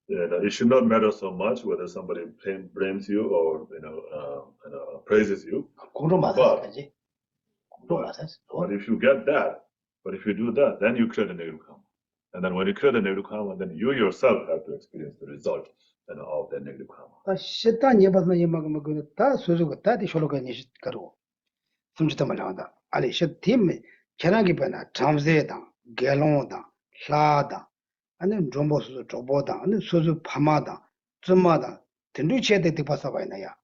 it should not matter so much whether somebody blames you or praises you. 공로 맞아야지. 공로 맞았어. But if you get that, but if you do that, then you create a negative karma. And then when you create a negative karma, then you yourself have to experience the result of that negative karma. 다 식당 예봐서나 예막으면 그다 수속고 다 뒤쇼로가 니시 가로. 숨지도 말라다. 아니 시팀 전화기 변화 잠재다 개롱다 라다 아니 좀보스 쪼보다 아니 소주 파마다 쯤마다 된두체대 되봐서 봐야나야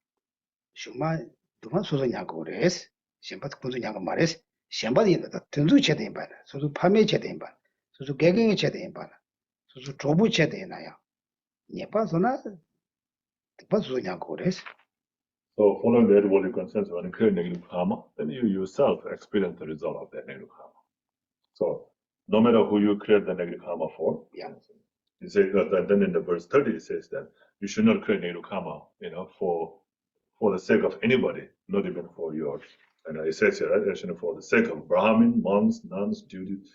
정말 누가 소소냐고 그래스 심바트 군소냐고 말했어 심바디 인다 된두체대 봐라 소주 파매체대 봐라 소주 개경체대 봐라 소주 쪼부체대 나야 네빠서나 되봐서냐고 그래스. So following the Edwardian consensus, when you create negative karma, then you yourself experience the result of that negative karma. So no matter who you create the negative karma for, it says that then in the verse 30 it says that you should not create negative karma, for the sake of anybody, not even for yours. And it says here, right, for the sake of Brahmin, monks, nuns, duties,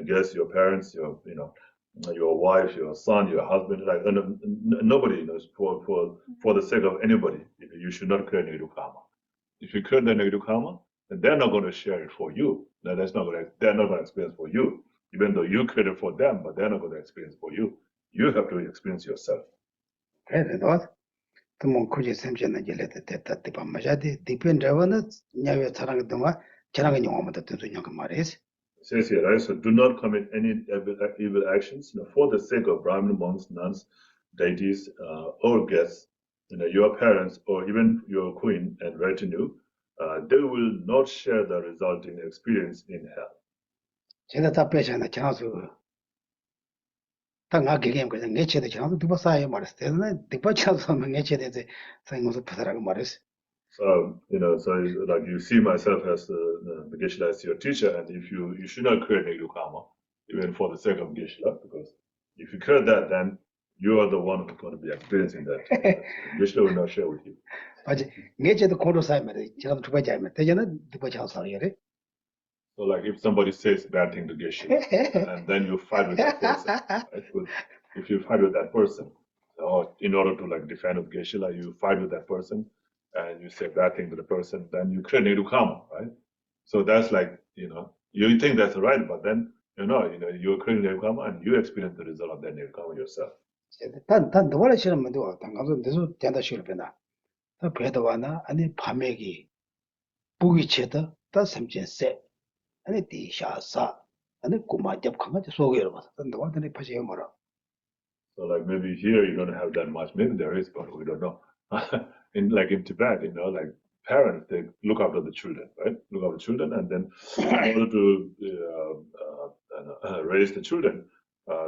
guests, your parents, your wife, your son, your husband, like nobody knows for the sake of anybody. You should not create negative karma. If you create the negative karma, then they're not going to share it for you. They're not going to experience for you, even though you created for them, but they're not going to experience for you. You have to experience yourself. 그래도 또 굳이 샘전은 jelete 됐다 때 밤마자디 디펜드와는 냐외 사랑의 동안 저랑은 영화마다 뜻이냐 그 말이지. It says here, right? So do not commit any evil actions for the sake of Brahmin, monks, nuns, deities or guests, your parents or even your queen and retinue, they will not share the resulting experience in hell. 제가 답변하잖아. 장수. 당가 개개임 그냥 내체도 장수 두번 쌓여 말했어. 대는 두번 장수하면 내체에 생각해서 부사라고 말했어. So, so like you see myself as the Geshe as your teacher, and if you should not create negative karma, even for the sake of Geshe, because if you create that, then you are the one who's going to be experiencing that. Geshe will not share with you. 맞지. 내체도 고로 쌓이면 제가 두번 자면 대전은 두번 장수하려 그래. So like if somebody says bad thing to Geshe, and then you fight with that person, right? If you fight with that person, or in order to like defend with Geshe, like you fight with that person, and you say bad thing to the person, then you create negative karma, right? So that's like, you think that's right, but then, you're creating negative karma and you experience the result of that negative karma yourself. 단 너와를 싫으면 돼. 당가서 내서 된다 싫을 빼나. 더 배도와나 아니 밤에기 부기체다 다 섬진세. 아니 디샤사. 아니 고마잡 강아지 속에로 봐서 너한테 파시해 말아. So like maybe here you don't have that much, maybe there is, but we don't know. in Tibet, like parents, they look after the children, right? Look after the children, and then in order to raise the children,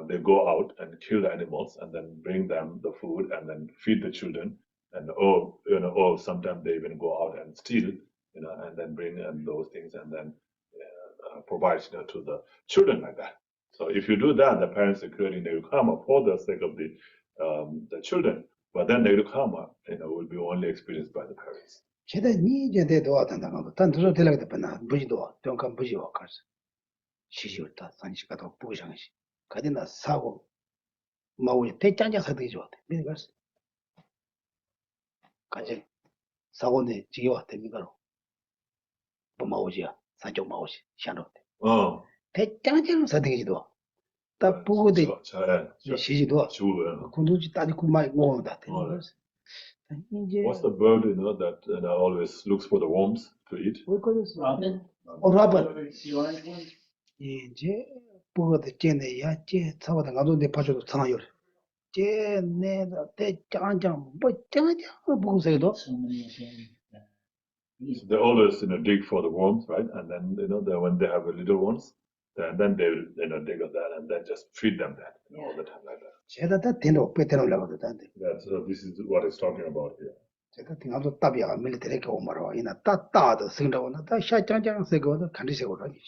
they go out and kill the animals and then bring them the food and then feed the children, and or sometimes they even go out and steal, and then bring those things and then provide to the children like that. So if you do that, the parents are creating negative karma for the sake of the children. But then negative karma, will be only experienced by the parents. 제가 니제대 도와단다고 단 두서 될라게 됐나 부지도 정감 부지와 가서 시시었다 산시가도 부상시 가디나 사고 마우리 대장자 사득이 좋았대 미리 가서 가지 사고네 지와 됩니까로 뭐 마우지야 산쪽 마우지 샤노데 대장자 사득이지도 딱 보고도 시시도 군두지 따지고 많이 모은다 What's the bird, that always looks for the worms to eat? Robin? Oh, robin. The orange one? 이제 보고도 쟤네야 쟤 사고다 가도 내 파줘도 상하요. 쟤네다 대장장 뭐 짱장 보고서도 So many of them. So they always dig for the worms, right? And then when they have the little ones, then they will dig at that and then just feed them that all the time like that. 쟤다 대노 빼대노라고 그러던데. So this is what it's talking about here. 제가 등하도 답이야 밀리터리게 오마로 이나 따따도 생각하고 다 샤짱짱 세고도 간디세고 하지.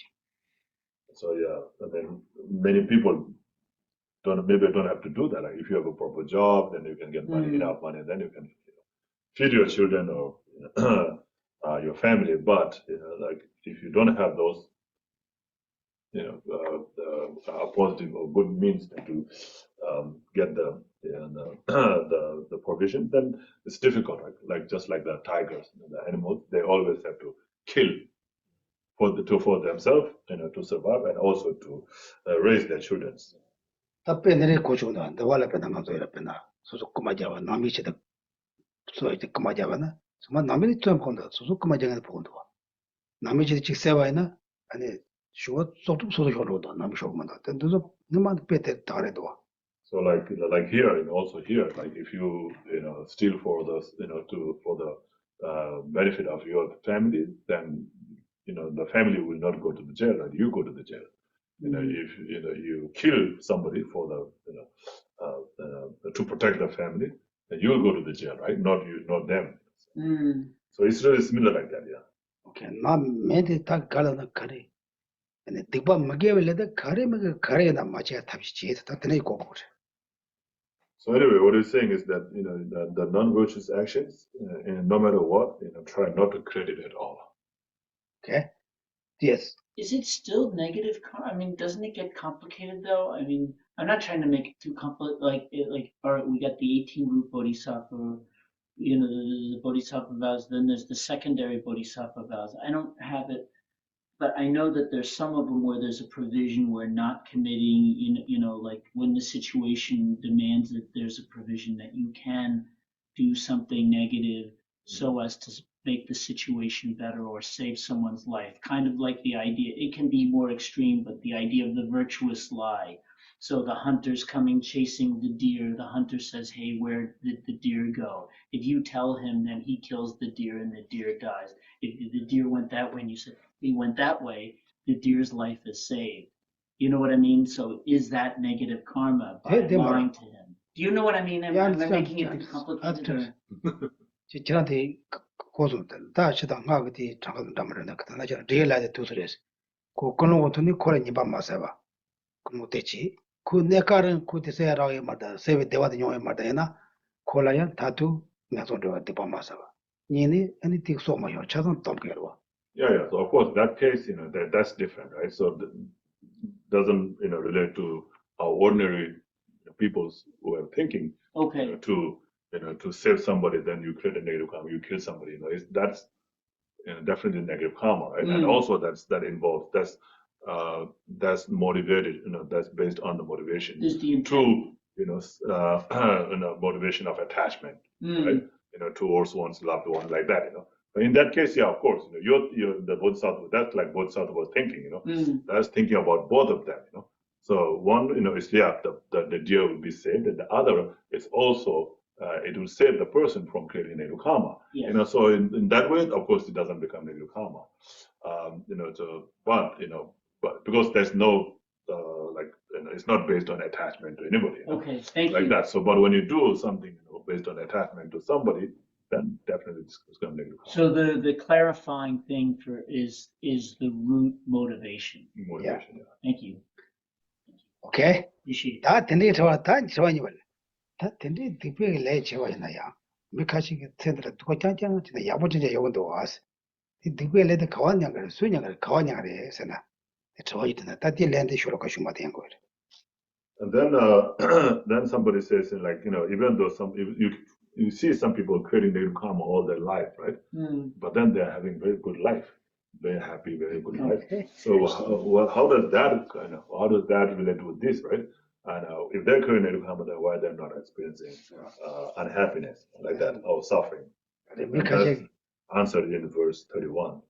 So yeah, and then many people don't have to do that. Like if you have a proper job, then you can get money, enough money, then you can feed your children or your family. But like if you don't have those, positive or good means to get the provision, then it's difficult, right? Like just like the tigers, the animals, they always have to kill for themselves, to survive and also to raise their children. 답변을 고쳐도 너와라 빼는 것도 이랬구나. 소속 그마자와 남이치다 소이제 그마자와나 정말 남이 좀 본다. 소속 그마자가 본다. 남이치 직세와이나 아니 슈가 소속 효로도 남이 쇼만다. 근데도 너만 빼대 다래도. So like here and also here, like if you steal for the for the benefit of your family, then the family will not go to the jail, and you go to the jail. If you kill somebody for to protect the family, then you'll go to the jail, right? Not you, not them. So it's really similar like that, yeah. Okay, now maybe that galana kare. And the one magavilla kare na macha tabshi that they go. So anyway, what he's saying is that the non-virtuous actions, no matter what, try not to credit at all. Okay. Yes. Is it still negative karma? I mean, doesn't it get complicated though? I mean, I'm not trying to make it too complicated. Like, all right, we got the 18 root bodhisattva, the bodhisattva vows. Then there's the secondary bodhisattva vows. I don't have it, but I know that there's some of them where there's a provision where not committing. Like when the situation demands it, there's a provision that you can do something negative so as to make the situation better or save someone's life. Kind of like the idea, it can be more extreme, but the idea of the virtuous lie. So the hunter's coming chasing the deer. The hunter says, "Hey, where did the deer go?" If you tell him, then he kills the deer and the deer dies. If the deer went that way and you said he went that way, the deer's life is saved. You know what I mean? So is that negative karma by lying to him? Do you know what I mean? Am I making it too complicated? 지난테 고소들 다 시다 나가디 잠깐 담으려나 그다나 저 리얼라이즈 두스레스 그 그런 것들이 코레니 밤마사바 그 못했지 그 내가는 그 대세라고 말다 세베 대화도 용에 말다나 콜라야 다투 나서도 대밤마사바 니니 anything so much 차선 덤게로 Yeah. So of course, that case, that's different, right? So doesn't, relate to our ordinary people's way of thinking. Okay. To save somebody, then you create a negative karma. You kill somebody. That's definitely negative karma, right? And also that's motivated. That's based on the motivation. True, motivation of attachment, right? Towards one's loved one, like that. But in that case, yeah, of course, you're the Bodhisattva. That's like Bodhisattva was thinking. That's thinking about both of them. So one, is the deer will be saved, and the other is also it will save the person from creating negative karma. Yes. So in that way, of course, it doesn't become negative karma. But because there's no it's not based on attachment to anybody. Okay, thank like you. that. So, but when you do something based on attachment to somebody, then definitely it's going to negative karma. So the clarifying thing is the root motivation. Motivation. Yeah. Thank you. 오케이 Appreciate it. 다 된대 다 좋아니 말. 다 된대 디베 레 제와이나야. 미카시 텐들 두고 짱짱 진짜 야보진제 요건도 왔어. 이 디베 레데 가와냐가 수냐가 가와냐래 해서나. 좋아이드나 다디 랜드 쇼로 가슈마 된 거래. And then then somebody says even though you see some people creating negative karma all their life, right? But then they're having very good life, very happy, very good life. So how does that relate with this, right? And if they're creating negative karma, then why they're not experiencing unhappiness like that or suffering? And that's answered in verse 31.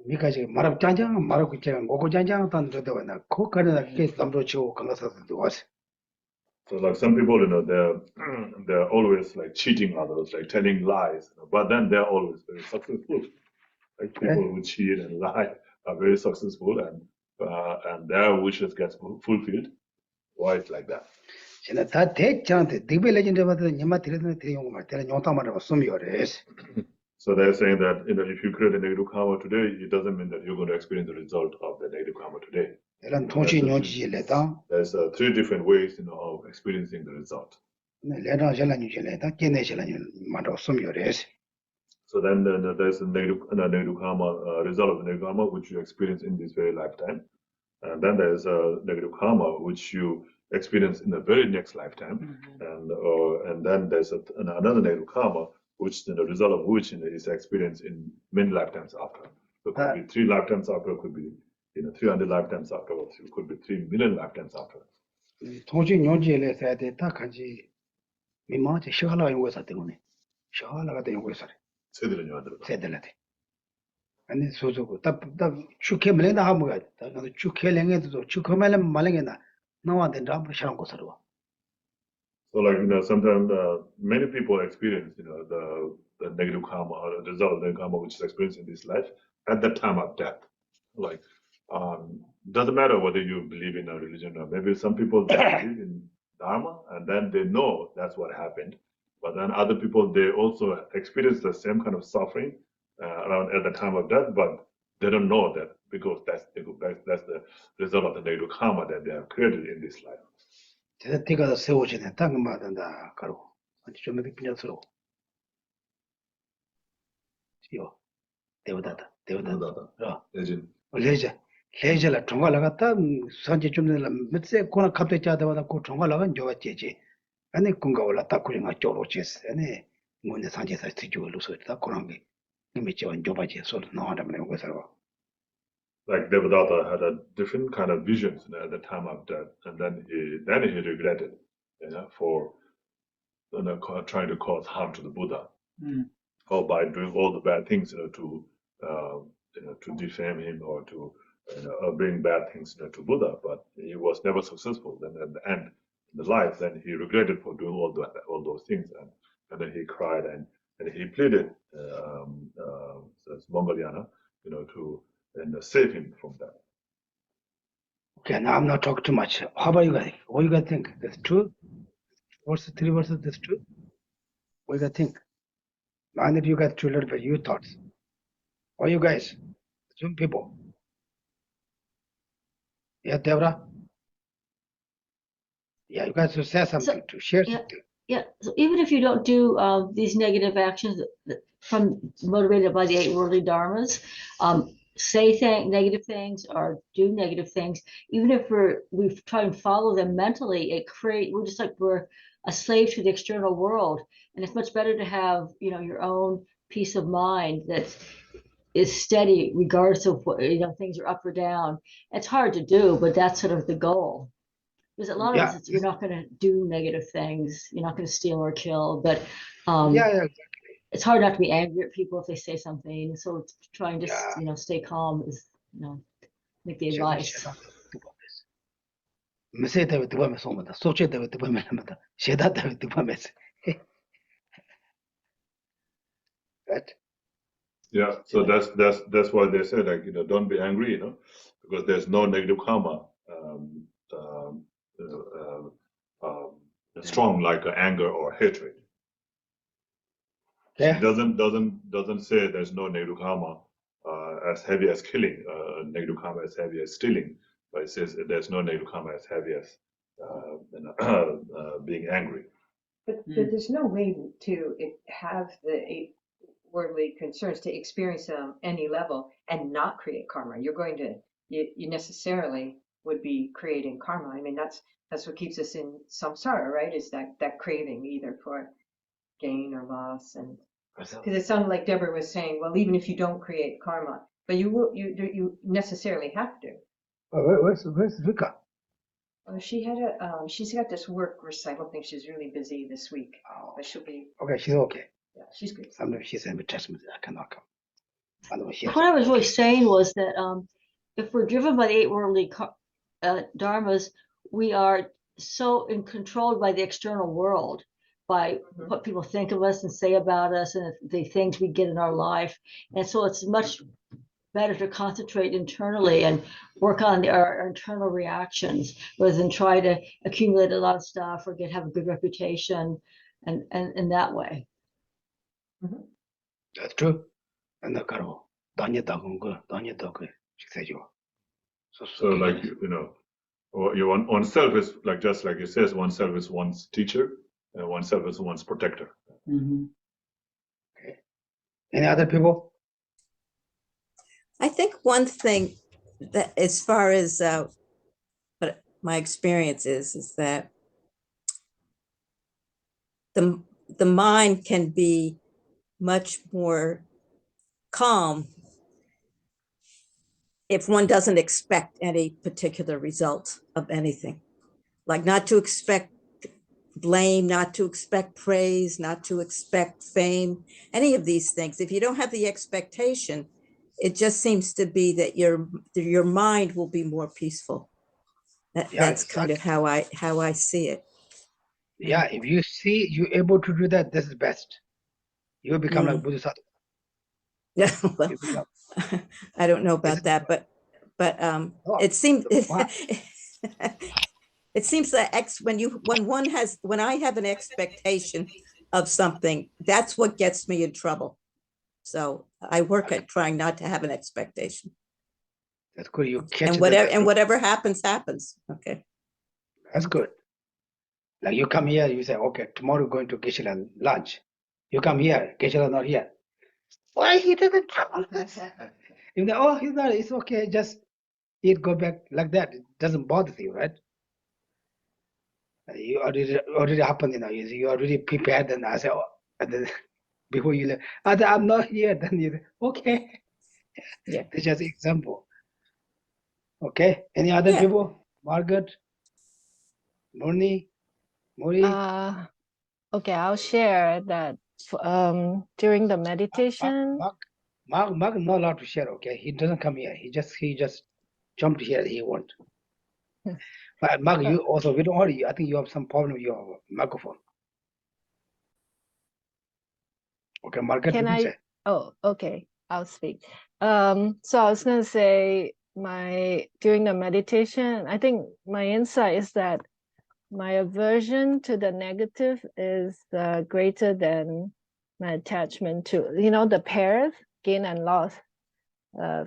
미카시 말업 짱짱 말고 제가 고고 짱짱 단저도 나 코카나 게 담도 치고 강가서도 왔어. So like some people, they're always like cheating others, like telling lies, but then they're always very successful. Like people who cheat and lie are very successful, and their wishes get fulfilled. Why it's like that? 진짜 다 대장한테 디베 레전드 받은 님마 드리는 드리용 말 때는 용타 말하고 숨이어레스. So they're saying that if you create a negative karma today, it doesn't mean that you're going to experience the result of the negative karma today. 이런 통신 용지래다. There's 3 different ways, of experiencing the result. 레나 젤라뉴지래다. 깨내실라뉴 말하고 숨이어레스. So then there's a negative karma result of the negative karma which you experience in this very lifetime, and then there's a negative karma which you experience in the very next lifetime, and then there's another negative karma which the result of which is experienced in many lifetimes after. So it could be 3 lifetimes after, it could be 300 lifetimes after, it could be 3 million lifetimes after. 통신 용지에서 해야 돼. 다 같이 미망한테 시간을 연구해서 때문에 시간을 갖다 연구해서 세들은 요한들은. 세들한테. 아니 소소고 딱 축해 말랭다 하면 다 축해 랭에도 축해 말랭에나 나와한테 라고 시간 고서로. So like sometimes many people experience the negative karma or the result of the karma which is experienced in this life at the time of death. Like doesn't matter whether you believe in a religion or maybe some people believe in dharma and then they know that's what happened, but then other people they also experience the same kind of suffering around at the time of death, but they don't know that because that's the result of the negative karma that they have created in this life. 제가 때가 세워지네. 땅을 맞는다. 가로. 아주 좀 비냐스러워. 요. 대우다다. Legend. 레이저라 정말 나갔다. 산지 좀 내라. 몇세 코나 갑자기 자다가 그 정말 나간 좋았지. 아니 군가 올랐다. 그냥 쪼로지스. 아니 문에 산지에서 뒤집어로 소리다. 그런 게 이미 저 좋아지. 소리 나와다면 그래서 Like Devadatta had a different kind of visions at the time of death, and then he regretted, for trying to cause harm to the Buddha, or by doing all the bad things, to defame him or to bring bad things to Buddha, but he was never successful. Then at the end, in the life, then he regretted for doing all those things, and then he cried and he pleaded Mangalyana, to save him from that. Okay, now I'm not talking too much. How about you guys? What do you guys think? That's true? Three verses, that's true? What do you guys think? I need you guys to a little bit your thoughts. Or you guys, Zoom people. Yeah, Deborah? Yeah, you guys should say something, to share yeah. something. Yeah, so even if you don't do these negative actions from motivated by the 8 worldly dharmas, say negative things or do negative things, even if we try and follow them mentally, we're just like we're a slave to the external world, and it's much better to have your own peace of mind that is steady regardless of what things are up or down. It's hard to do, but that's sort of the goal. Because a lot of us, you're not going to do negative things. You're not going to steal or kill. But Exactly. it's hard not to be angry at people if they say something. So trying to stay calm is make the advice. Right? Yeah, so that's why they say, like, don't be angry, because there's no negative karma strong like anger or hatred. Yeah. It doesn't say there's no negative karma as heavy as killing, negative karma as heavy as stealing, but it says there's no negative karma as heavy as being angry. But there's no way to have the 8 worldly concerns to experience them any level and not create karma. You're going to, you necessarily would be creating karma. I mean, that's what keeps us in samsara, right? Is that craving either for gain or loss. And because it sounded like Deborah was saying, well, even if you don't create karma, but you necessarily have to. Where's Vika? She's got this work recital thing. She's really busy this week, but she'll be okay. She's okay. Yeah, she's good. Sometimes she sent me text message. I cannot come. What I was really saying was that if we're driven by the 8 worldly dharmas, we are so controlled by the external world, by what people think of us and say about us, and the things we get in our life, and so it's much better to concentrate internally and work on our internal reactions rather than try to accumulate a lot of stuff or have a good reputation, and in that way. That's true. And the So like or oneself is like, just like it says, oneself is one's teacher and oneself is one's protector. Okay. Any other people? I think one thing that, as far as what my experience is that the mind can be much more calm if one doesn't expect any particular result of anything, like not to expect blame, not to expect praise, not to expect fame, any of these things. If you don't have the expectation, it just seems to be that your mind will be more peaceful. That's kind of how I see it. Yeah, if you see you're able to do that, this is best. You become like Buddha Shakyamuni. Yeah, well, I don't know about that, but it seems it seems that when I have an expectation of something, that's what gets me in trouble. So I work at trying not to have an expectation. That's good. You catch and whatever happens. Okay. That's good. Like you come here, you say, okay, tomorrow we're going to Geshe lunch. You come here, Geshe not here. Why he didn't come? You know, oh, he's not. It's okay. Just eat, go back like that. It doesn't bother you, right? You already happened. You already prepared. And I say, oh, and then before you leave, I'm not here. Then you say, okay. Yeah. It's just an example. Okay. Any other people? Margaret, Moni. Okay, I'll share that during the meditation. Mark not allowed to share. Okay, he doesn't come here. He just jumped here. He won't. But Mark, you also, we don't worry. I think you have some problem with your microphone. Okay, Margaret, Can you can I? say. Oh, okay. I'll speak. So I was gonna say during the meditation, I think my insight is that my aversion to the negative is greater than my attachment to, the pairs, gain and loss,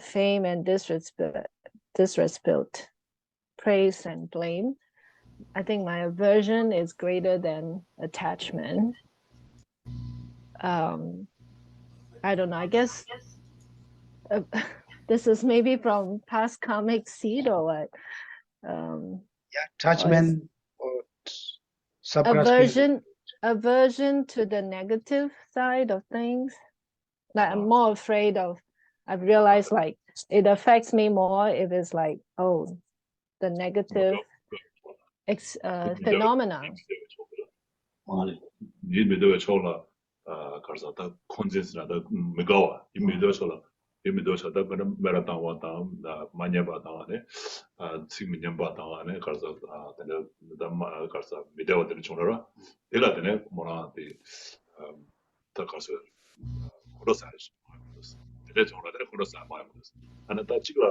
fame and disrespect, praise and blame. I think my aversion is greater than attachment. I don't know, I guess this is maybe from past karmic seed or what. Attachment or subconscious. Aversion to the negative side of things. Like I'm more afraid of, I've realized like it affects me more if it's like, the negative phenomenon. 이 미도에 초라 가서 다 콘센스라다 메가와 이 미도 초라 이 미도 초다 그런 메라탄 왔다 많이 받아네 지금 년 받아네 가서 근데 나 가서 미도들 초라 이라더네 뭐라디 다 가서 그렇사지 이제 초라들 그렇사 말이었어 하나 다 지금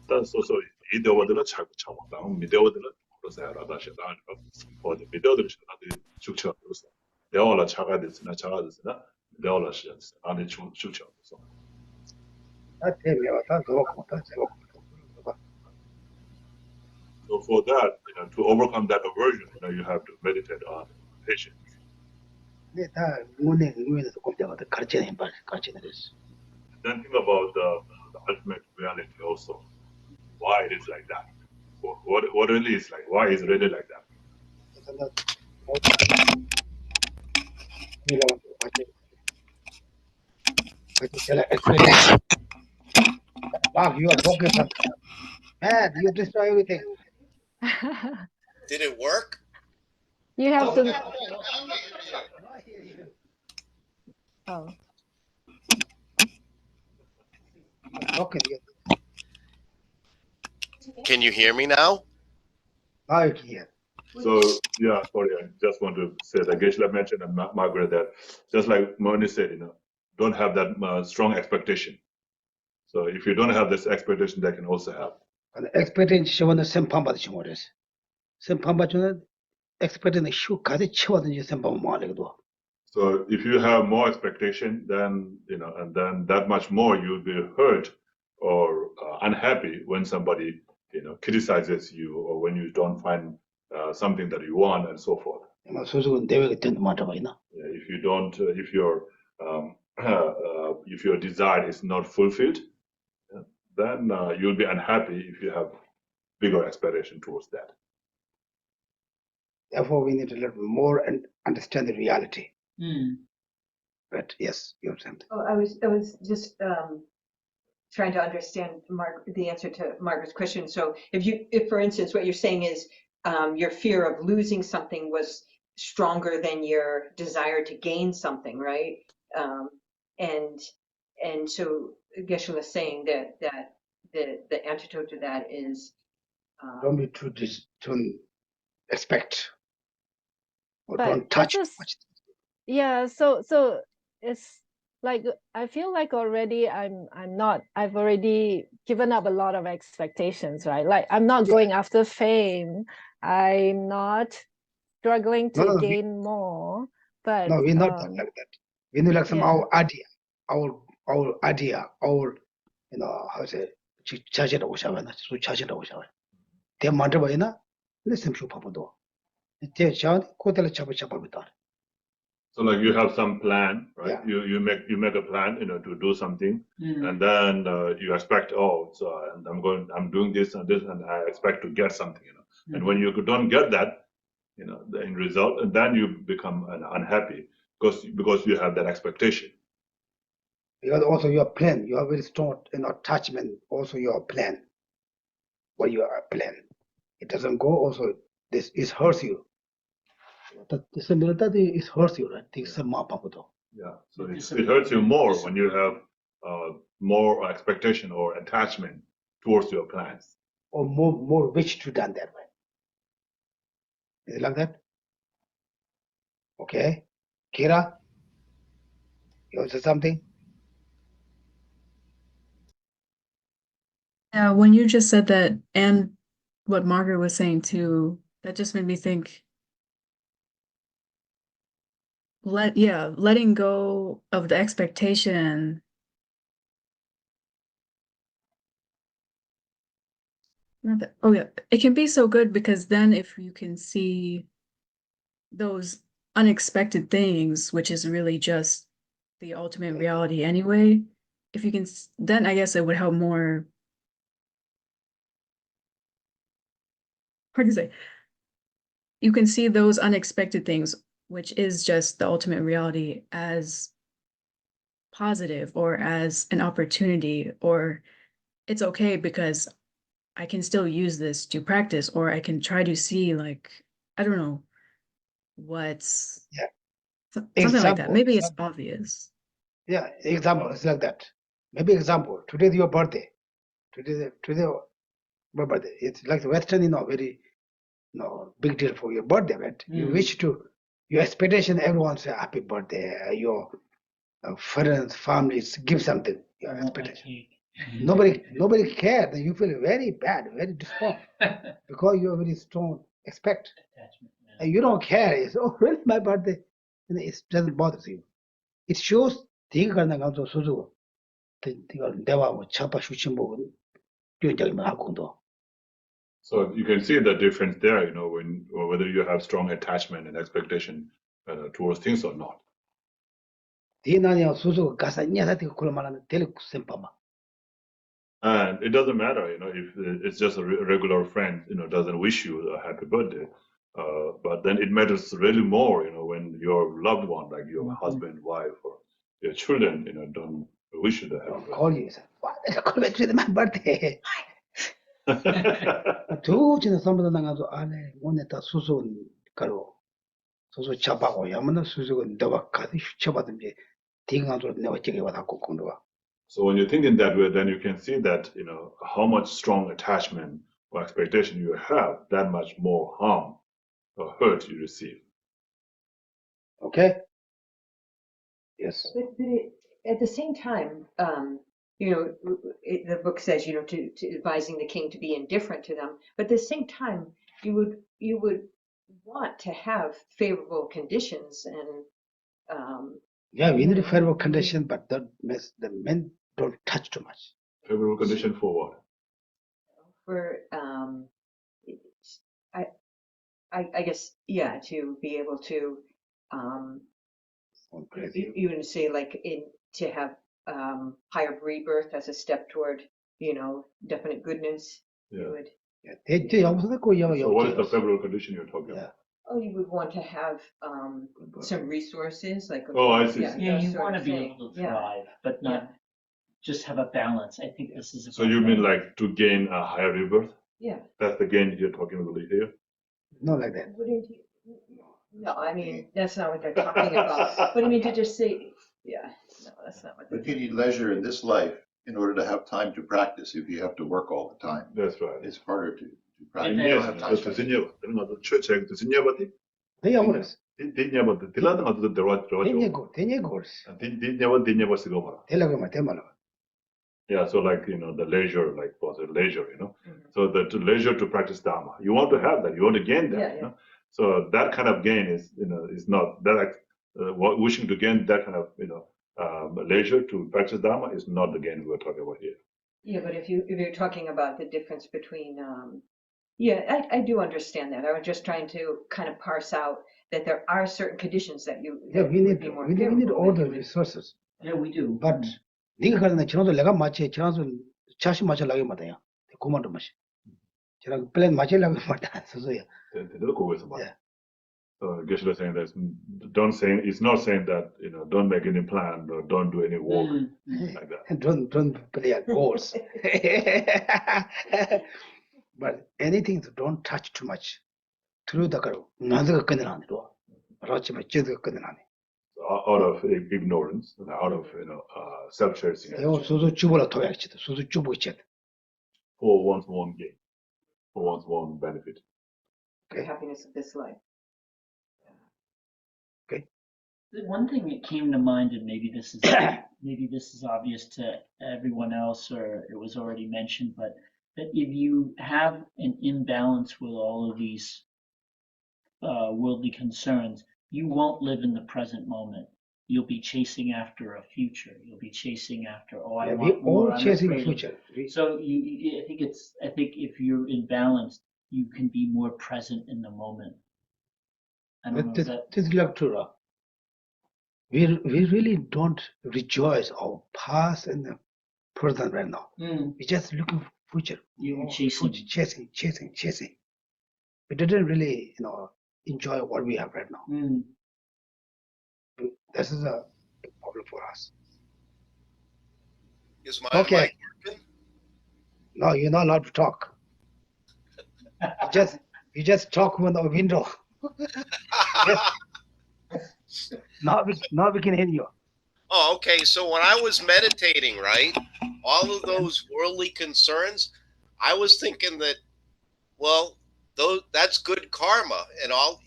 다 소소 이도와들 자꾸 참았다 미도들 그렇사라 다시 다 어디 미도들 나도 죽쳐 그렇어 내가 차가 됐으나 내가 시작했어 안에 죽쳐 그래서 So for that, to overcome that aversion, you have to meditate on patience. Then think about the ultimate reality also. Why it is like that? What really is like? Why is it really like that? Mark, you are focused on. Man, you destroy everything. Did it work? You have to. Oh. Okay. Can you hear me now? Now you can hear. So yeah, sorry, I just want to say that Geshe mentioned and Margaret that just like Moni said, don't have that strong expectation. So if you don't have this expectation, that can also help. Expecting the same pamba the same pamba expecting the shoe So if you have more expectation, then and then that much more you'll be hurt or unhappy when somebody criticizes you or when you don't find something that you want and so forth. If you don't, if your desire is not fulfilled, then you'll be unhappy if you have bigger expectation towards that. Therefore, we need to learn more and understand the reality. But yes, you have something. Oh, I was just trying to understand the answer to Margaret's question. So if for instance, what you're saying is your fear of losing something was stronger than your desire to gain something, right? And so Geshe was saying that the antidote to that is don't be too expect or But don't touch this is- much. Yeah, so it's like I feel like already I've already given up a lot of expectations, right? Like I'm not going after fame. I'm not struggling to gain more. But No, we're not like that. We need like some our idea, our how to say charge라고 하잖아. 수 charge라고 하잖아. 대 만들 봐이나 listen to papa도. 대 저 코텔 잡아. So like you have some plan, right? Yeah. You make a plan, to do something, and then you expect, and I'm doing this and this, and I expect to get something, And when you don't get that, the end result, and then you become unhappy because you have that expectation. Because also your plan, you have very strong attachment. Also your plan, what you are plan, it doesn't go. Also, this is hurts you. That it hurts you, right? Yeah, so it hurts you more when you have more expectation or attachment towards your plans. or more wish to done that way. Is it like that? Okay. Kira, you say something? Yeah, when you just said that, and what Margaret was saying too, that just made me think, letting go of the expectation. Not that, oh yeah, it can be so good because then if you can see those unexpected things, which is really just the ultimate reality anyway, if you can, then I guess it would help more. Hard to say. You can see those unexpected things, which is just the ultimate reality, as positive or as an opportunity, or it's okay because I can still use this to practice, or I can try to see, like, I don't know, what's something like that. Maybe it's obvious. Yeah, example, it's like that. Maybe example, today is your birthday. Today my birthday. It's like the Western, very big deal for your birthday, right? You wish to, your expectation, everyone say happy birthday, your friends, families give something, your expectation. Nobody cares. You feel very bad, very disappointed because you have very strong expect. And you don't care. It's really my birthday. And it doesn't bother you. It shows 네가 나가서 소소 네가 내가 뭐 차파 슈친 보고 뛰어들면 하고도. So you can see the difference there, when or whether you have strong attachment and expectation towards things or not. 디나냐 소소 가서 냐한테 그걸 말하는 될 셈빠마. And it doesn't matter, if it's just a regular friend, doesn't wish you a happy birthday. But then it matters really more, when your loved one, like your husband, wife, or your children, don't wish you the happy birthday. Call you, call me to my birthday. 두지는 선보다 나가서 안에 오늘다 수수는 가로 수수 잡아고 야만은 수수는 너가 가서 휴쳐받은지 대강으로 내가 저기 와갖고 공도가. So when you think in that way, then you can see that, how much strong attachment or expectation you have, that much more harm or hurt you receive. Okay? Yes. But at the same time, the book says, to advising the king to be indifferent to them. But at the same time, you would want to have favorable conditions and. Yeah, we need a favorable condition, but the men don't touch too much. Favorable condition for what? For I guess, to be able to even say like to have higher rebirth as a step toward definite goodness. Yeah. You would. So what is the favorable condition you're talking about? Oh, you would want to have some resources like. Oh, I see. Yeah, you want to be able to thrive, but not just have a balance. I think this is. So you mean like to gain a higher rebirth? Yeah. That's the gain you're talking about here? Not like that. No, I mean, that's not what they're talking about. But I mean, to just say, no, that's not what they're. But you need leisure in this life in order to have time to practice. If you have to work all the time, That's right. it's harder to practice. And You don't Yes, have time to to sinye, to sinye bati. They amores. Dinya bati. Tilada ngatu derwa Tenye goals. Dinya bati sigo mara. Telagama temala. Yeah, so like, the leisure, like was a leisure, So the leisure to practice Dharma. You want to have that, you want to gain that, Yeah. So that kind of gain is, is not that wishing to gain that kind of, leisure to practice Dharma is not the gain we're talking about here. Yeah, but if you're talking about the difference between, I do understand that. I was just trying to kind of parse out that there are certain conditions that you. Yeah, we would need be more we need favorable all that the you would- resources. Yeah, we do. But 네가 가는 지나서 내가 마치 지나서 차시 마찰라게 마다야. 고만도 마시. 지나 플랜 마찰라게 마다 소소야. Yeah. So Geshe is saying that it's not saying that, don't make any plan or don't do any work like that. Don't play at goals. But anything don't touch too much. Through the car, 나도 끝내는 거. 그렇지 맞지도 끝내는. Out of ignorance, out of self-chasing, 내가 소소 주보라 토야치도 소소 주보 있지. for one's own gain. for one's own benefit. The happiness of this life. The one thing that came to mind, and maybe this is obvious to everyone else, or it was already mentioned, but that if you have an imbalance with all of these worldly concerns, you won't live in the present moment. You'll be chasing after a future. You'll be chasing after, I Yeah, we want more. all I'm chasing afraid of. future. So I think if you're in balance, you can be more present in the moment. I don't know if that. This is like true. We really don't rejoice our past and the present right now. We're just looking for future. You're Chasing. We didn't really, enjoy what we have right now. This is a big problem for us. Is my Okay. mic working? No, you're not allowed to talk. you just talk from the window. Now we can hear you. Oh, okay. So when I was meditating, right, all of those worldly concerns, I was thinking that, well, that's good karma and all,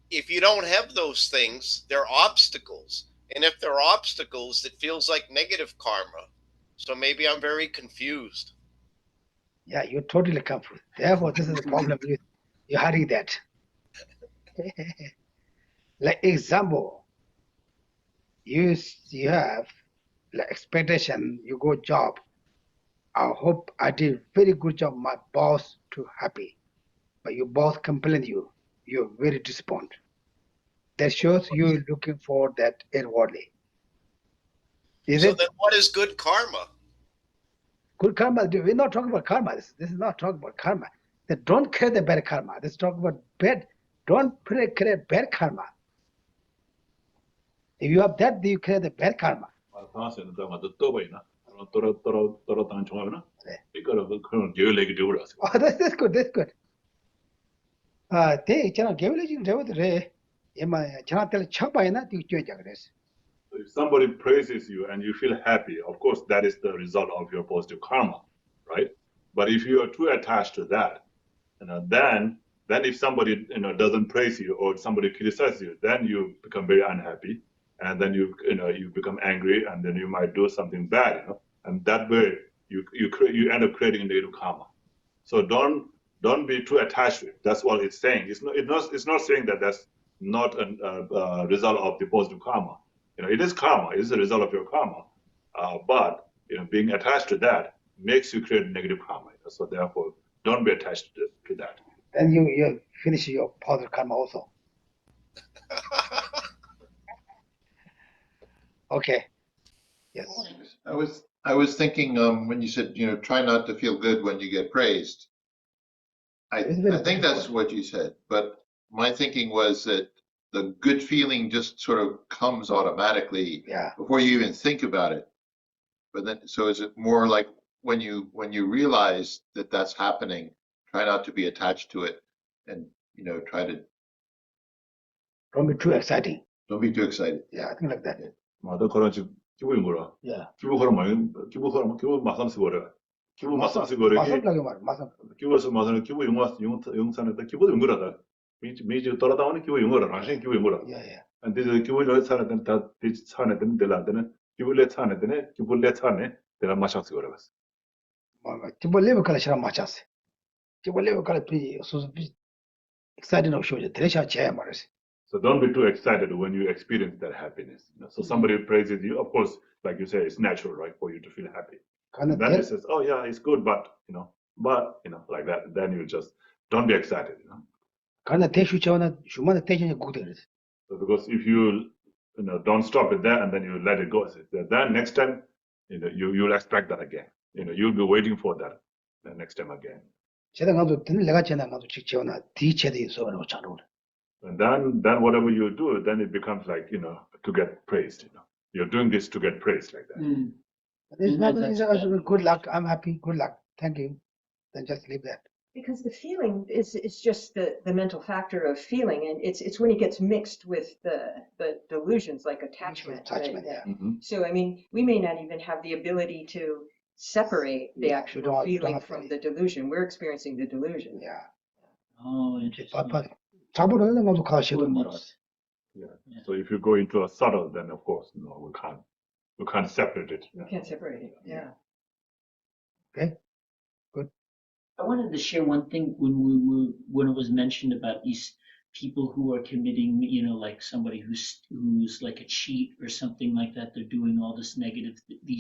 if you don't have those things, they're obstacles. And if they're obstacles, it feels like negative karma. So maybe I'm very confused. Yeah, you're totally confused. Therefore, this is the problem. You're hiding that. Like example, you have like expectation, you go job. I hope I did very good job, my boss too happy. But your boss complain you. You're very disappointed. That shows you're looking for that inwardly. So then what is good karma? Good karma, we're not talking about karma. This is not talking about karma. They don't create the bad karma. This is talking about don't create bad karma. If you have that, you create the bad karma. Oh, that's good. That's good. If somebody praises you and you feel happy, of course, that is the result of your positive karma, right? But if you are too attached to that, then if somebody doesn't praise you or somebody criticizes you, then you become very unhappy, and then you become angry, and then you might do something bad, and that way you end up creating negative karma. So don't be too attached to it. That's what it's saying. It's not saying that that's not a result of the positive karma. It is karma. It is a result of your karma. But being attached to that makes you create negative karma. So therefore, don't be attached to that. Then you finish your positive karma also. Okay. Yes. I was thinking when you said try not to feel good when you get praised. I think that's what you said, but my thinking was that the good feeling just sort of comes automatically before you even think about it. But then, so is it more like when you realize that that's happening, try not to be attached to it, and try to don't be too exciting. Don't be too excited. Yeah, I think like that. 기분이 뭐라? Yeah. 기분 마상 쓰고래. 기분 마상 쓰고래. 기분서 마상 기분 영산에다 기분 영거라다. 미지 돌아다오는 기분 영거라. 라신 기분 뭐라? Yeah. 근데 기분을 사는 다 차는 데라데는 기분을 차는 데네 기분을 차네 내가 마상 쓰고래 봤어. 기분 레벨 깔아 싫어 마찬가지. 기분 레벨 깔아 비 소소 비 excited of show 대샤 제 말이지. So don't be too excited when you experience that happiness. So somebody praises you, of course, like you say, it's natural, right, for you to feel happy. And then it says, oh yeah, it's good, but like that. Then you just don't be excited. So because if you don't stop it there and then you let it go, then next time you'll expect that again. You'll be waiting for that the next time again. And then whatever you do, then it becomes like, to get praised. You're doing this to get praised like that. It's good luck. I'm happy. Good luck. Thank you. Then just leave that. Because the feeling is just the mental factor of feeling, and it's when it gets mixed with the delusions like attachment. Attachment, yeah. So I mean, we may not even have the ability to separate the Yeah, actual you don't feeling have from to. the delusion. We're experiencing the delusion. Yeah. Oh, interesting. 잡으려는 것도 가시도 Well, 말아. makes- Yeah. Yeah. So if you go into a subtle, then of course, no, we can't separate it. We can't separate it. Yeah. Okay. I wanted to share one thing when it was mentioned about these people who are committing, like somebody who's like a cheat or something like that. They're doing all these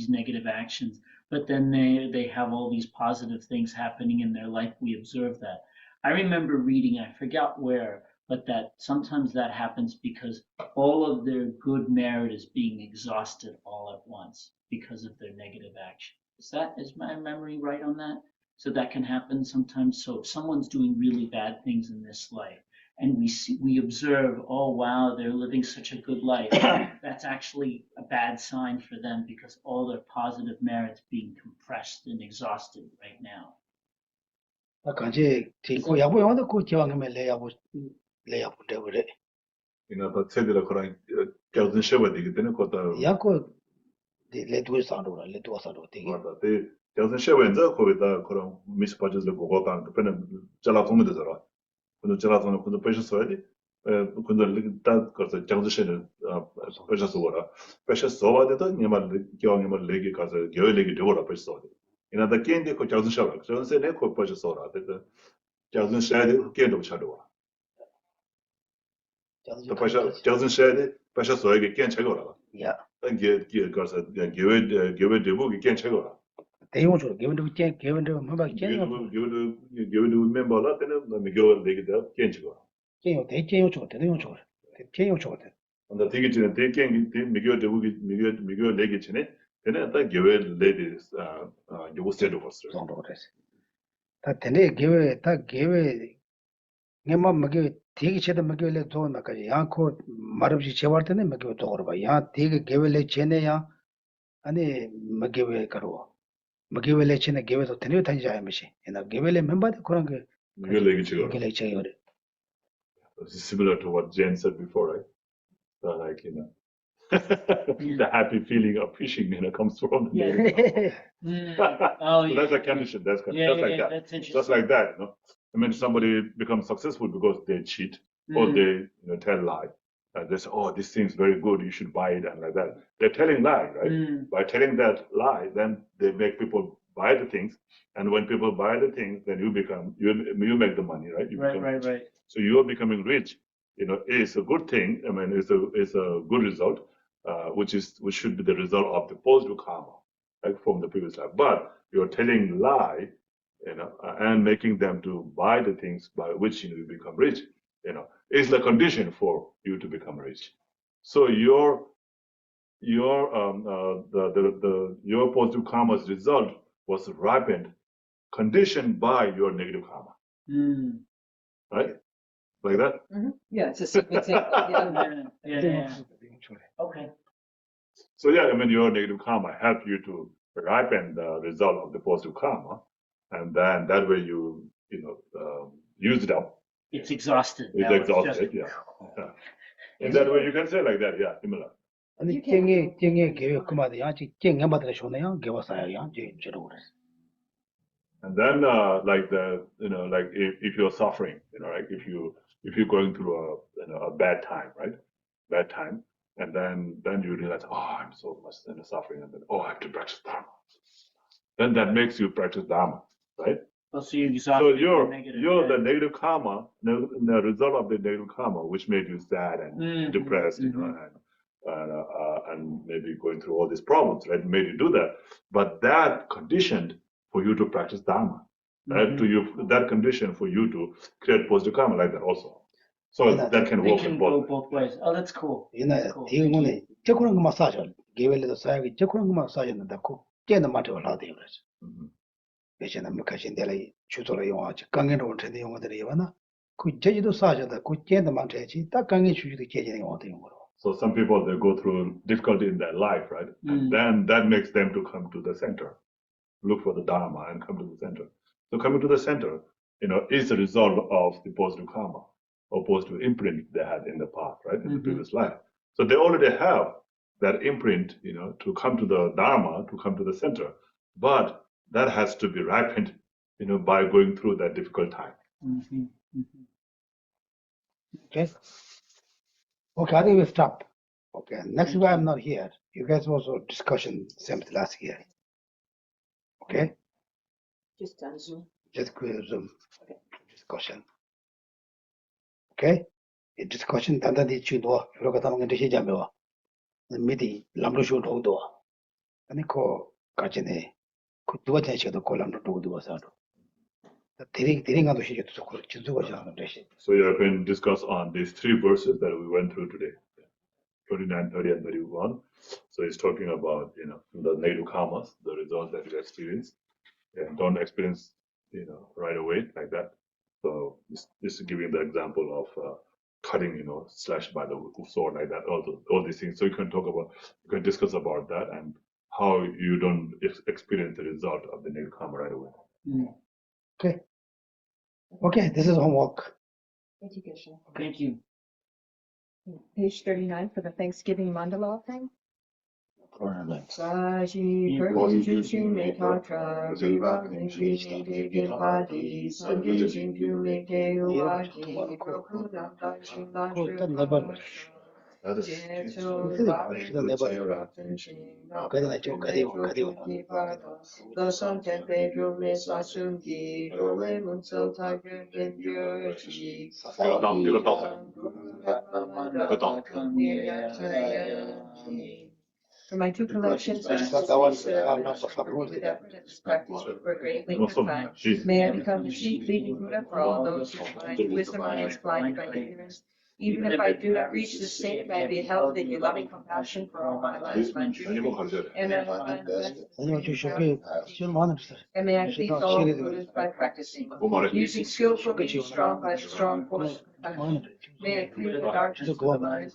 negative actions, but then they have all these positive things happening in their life. We observe that. I remember reading, I forgot where, but that sometimes that happens because all of their good merit is being exhausted all at once because of their negative action. Is my memory right on that? So that can happen sometimes. So if someone's doing really bad things in this life, and we observe, oh wow, they're living such a good life, that's actually a bad sign for them because all their positive merits being compressed and exhausted right now. 같이 그 야구 영화도 그 기왕하면 레야부 되버래. 더 세대라 그런 결혼 셔버 되기 때문에 그것도 야구 레두고 되게. 맞다. 결혼 셔버인데 거기다 그런 미스 빠져서 그거 간 그는 잘라 보면 되더라. 근데 잘라 보면 근데 빼셨어야 돼. 근데 딱 그래서 장주셔는 빼셨어 봐라. 빼셨어 봐도 니만 기왕이면 레기 가서 겨울레기 되고라 빼셨어. 이나다 깬데 그 장주 셔버. 전세네 그 빼셨어라. 근데 장주 셔야 돼. 깬도 차도. Doesn't share pasha so I can't check out. Yeah. And get because give it the book you can't check out. They want to give it remember Give it to member lot and me go take it up can't check out. they change to And the ticket in the taking me go the book me go leg it in it then I give it ladies you will say to us. that then give it nema magi 되게 제대로 먹을래 돈 나까지 야코 말없이 제발 때네 먹을 또 걸어 야 되게 개vel에 제네야 아니 먹을 거로 먹을래 제네 개vel도 되네 다니자 하면시 나 개vel에 멤버들 그런 게 Me leg it 먹을래 제요 similar to what Jen said before, right? So like the happy feeling of fishing comes from the Oh, so that's a condition. That's like that. That's interesting. Just like that, I mean, somebody becomes successful because they cheat or they tell lie. They say, "Oh, this thing's very good. You should buy it," and like that. They're telling lie, right? By telling that lie, then they make people buy the things, and when people buy the things, then you make the money, right? You become rich. Right. So you are becoming rich. Is a good thing. I mean, it's a good result, which should be the result of the positive karma, like from the previous life. But you're telling lie, and making them to buy the things by which you become rich, is the condition for you to become rich. So your positive karma's result was ripened, conditioned by your negative karma, right? Like that. Yeah, it's a simple example. Yeah. Okay. So yeah, I mean, your negative karma helped you to ripen the result of the positive karma, and then that way you use it up. It's exhausted. It's now. exhausted, yeah. In that way, you can say like that, yeah, similar. 아니 쟁에 개요 그마다 야지 쟁에 받으러 쇼네요 개와사야 야 제로 그래 And then like like if you're suffering, like if you're going through a bad time, right? Bad time, and then you realize, oh, I'm so much suffering, and then I have to practice Dharma. Then that makes you practice Dharma, right? So you're exhausted. So you're the negative karma, the result of the negative karma, which made you sad and depressed, and maybe going through all these problems, right? Made you do that, but that conditioned for you to practice Dharma, right? That condition for you to create positive karma like that also. So that can work in both ways. Oh, that's cool. 되게 뭐네 저거는 그 마사지 개vel에도 사야기 저거는 그 마사지는 고 깨는 맛이 올라대요 그래서 예전에 뭐 가신데라 주소로 영화지 강에로 온데 영화들이 와나 그 제주도 사자다 그 깨는 맛이지 딱 강에 주주도 깨지는 영화도 영어로. So some people, they go through difficulty in their life, right? And then that makes them to come to the center, look for the Dharma and come to the center. So coming to the center, is a result of the positive karma or positive imprint they had in the past, right? In the previous life. So they already have that imprint, to come to the Dharma, to come to the center. but that has to be ripened, by going through that difficult time. Okay. Okay, I think we'll stop. Okay, next week I'm not here. You guys also discussion same as last year. Okay, Just on Zoom. just quick Zoom discussion. Okay, 이 discussion 단단히 주도 여러 가지 한번 되시지 않으면 미리 람로 쇼도 도 아니 그 가지네 그 두어 전시도 그 람로 도도 와서도 대링가도 시죠 또 그걸 진수가 하는 대신. So you are going to discuss on these three verses that we went through today, 29, 30, and 31. So he's talking about, the negative karmas, the results that you experience, and don't experience, right away like that. So just giving the example of cutting, slashed by the sword like that, all these things. So you can discuss about that and how you don't experience the result of the negative karma right away. Okay. Okay, this is homework. Thank you, Geshe. Thank you. Page 39 for the Thanksgiving mandala thing. Alright. Saji Perjushi Metatra Viva Nishiki Padi Sanjay Jindu Meke Uwaji Kurukulla Dakshin For my two collections, this practice for a great length of time. May I become the chief leading Buddha for all those whose mind wisdom is blinded by ignorance. Even if I do not reach this state, may I be held in your loving compassion for all my lives, my dreams, and may I please all Buddhas by practicing, using skillfully, strong by the strong force of compassion. May I clear the darkness of the mind.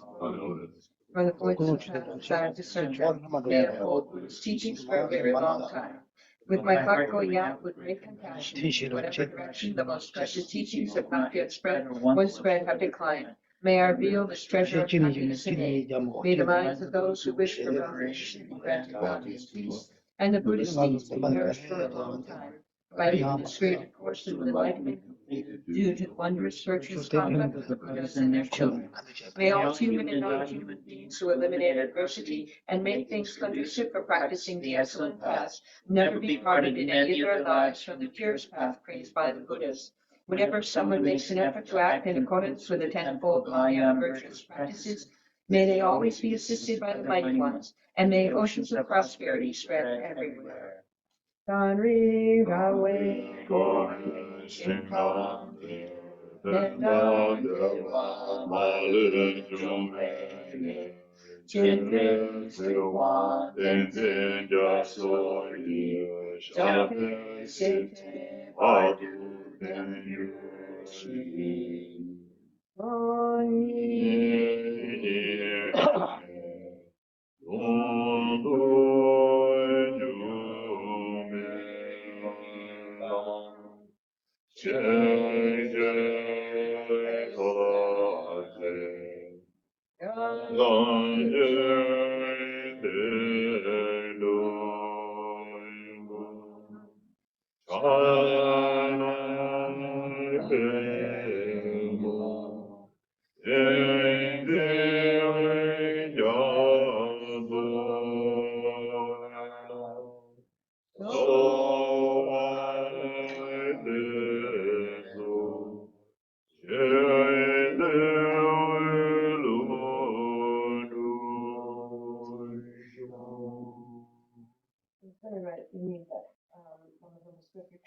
From the points of desire to search, may I hold Buddha's teachings for a very long time. With my heart going out with great compassion, in whatever direction the most precious teachings have not yet spread, or once spread have declined. May I reveal this treasure of happiness and aid. May the minds of those who wish for revelation be granted boundless peace, and the Buddhist deeds be nourished for a long time. By the illustrated course of enlightenment completed due to the wondrous virtuous conduct of the Buddhas and their children. May all human and non-human beings who eliminate adversity and make things conducive for practicing the excellent path never be parted in any of their lives from the purest path praised by the Buddhas. Whenever someone makes an effort to act in accordance with the tenfold Maya virtuous practices, may they always be assisted by the mighty ones, and may oceans of prosperity spread everywhere. Danri Gawe Gorin Shinkam Nendam Deva Malun Jumbe Chinre Siwan Tenzin Jasoi Jape Sete Adu Ben Yoshi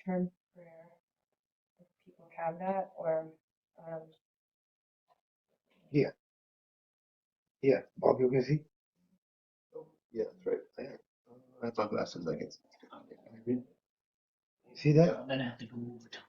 Return prayer. If people have that, or Yeah, Bob, you can see. Yeah, that's right. I have my glasses, I guess. See that? I'm gonna have to go over to.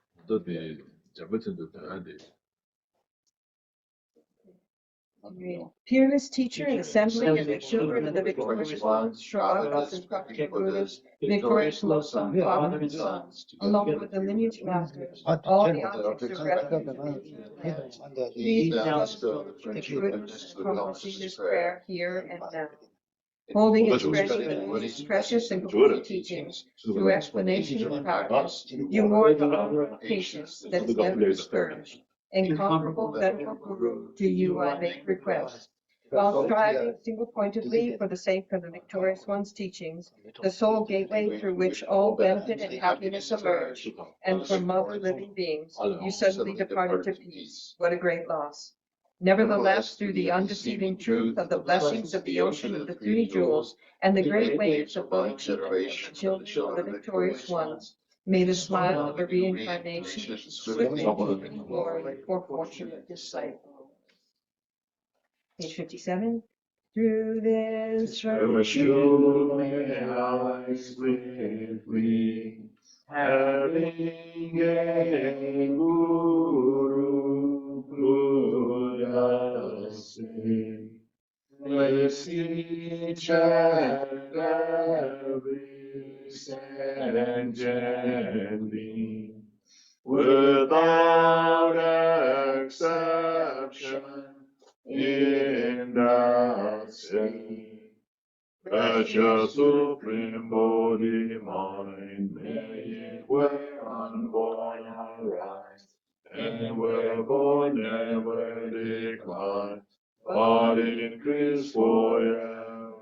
Peerless teacher and assembly of the children of the victorious ones, Shravakas and practical Buddhas, victorious Losam, father and sons, along with the lineage masters, all the objects of refuge. Please now spill the virtue goodness accomplishing this prayer here and now. holding and treasuring the most precious and complete teachings through explanation and practice, you more the honor of patience that is never discouraged. Incomparable venerable Guru, to you I make request. While striving single-pointedly for the sake of the victorious one's teachings, the sole gateway through which all benefit and happiness emerge, and from other living beings, you suddenly departed to peace. What a great loss. Nevertheless, through the undeceiving truth of the blessings of the ocean of the three jewels and the great waves of loving generation of the children of the victorious ones, may the smile of a reincarnation swiftly bring glory for fortunate disciple. Page 57. Through this virtue may I swiftly, having gained Guru Buddha say, place each and every sentient being without exception in that state. Precious Supreme Bodhi mind, may it where unborn arise, and where born never decline, but increase forevermore.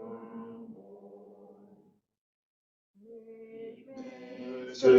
So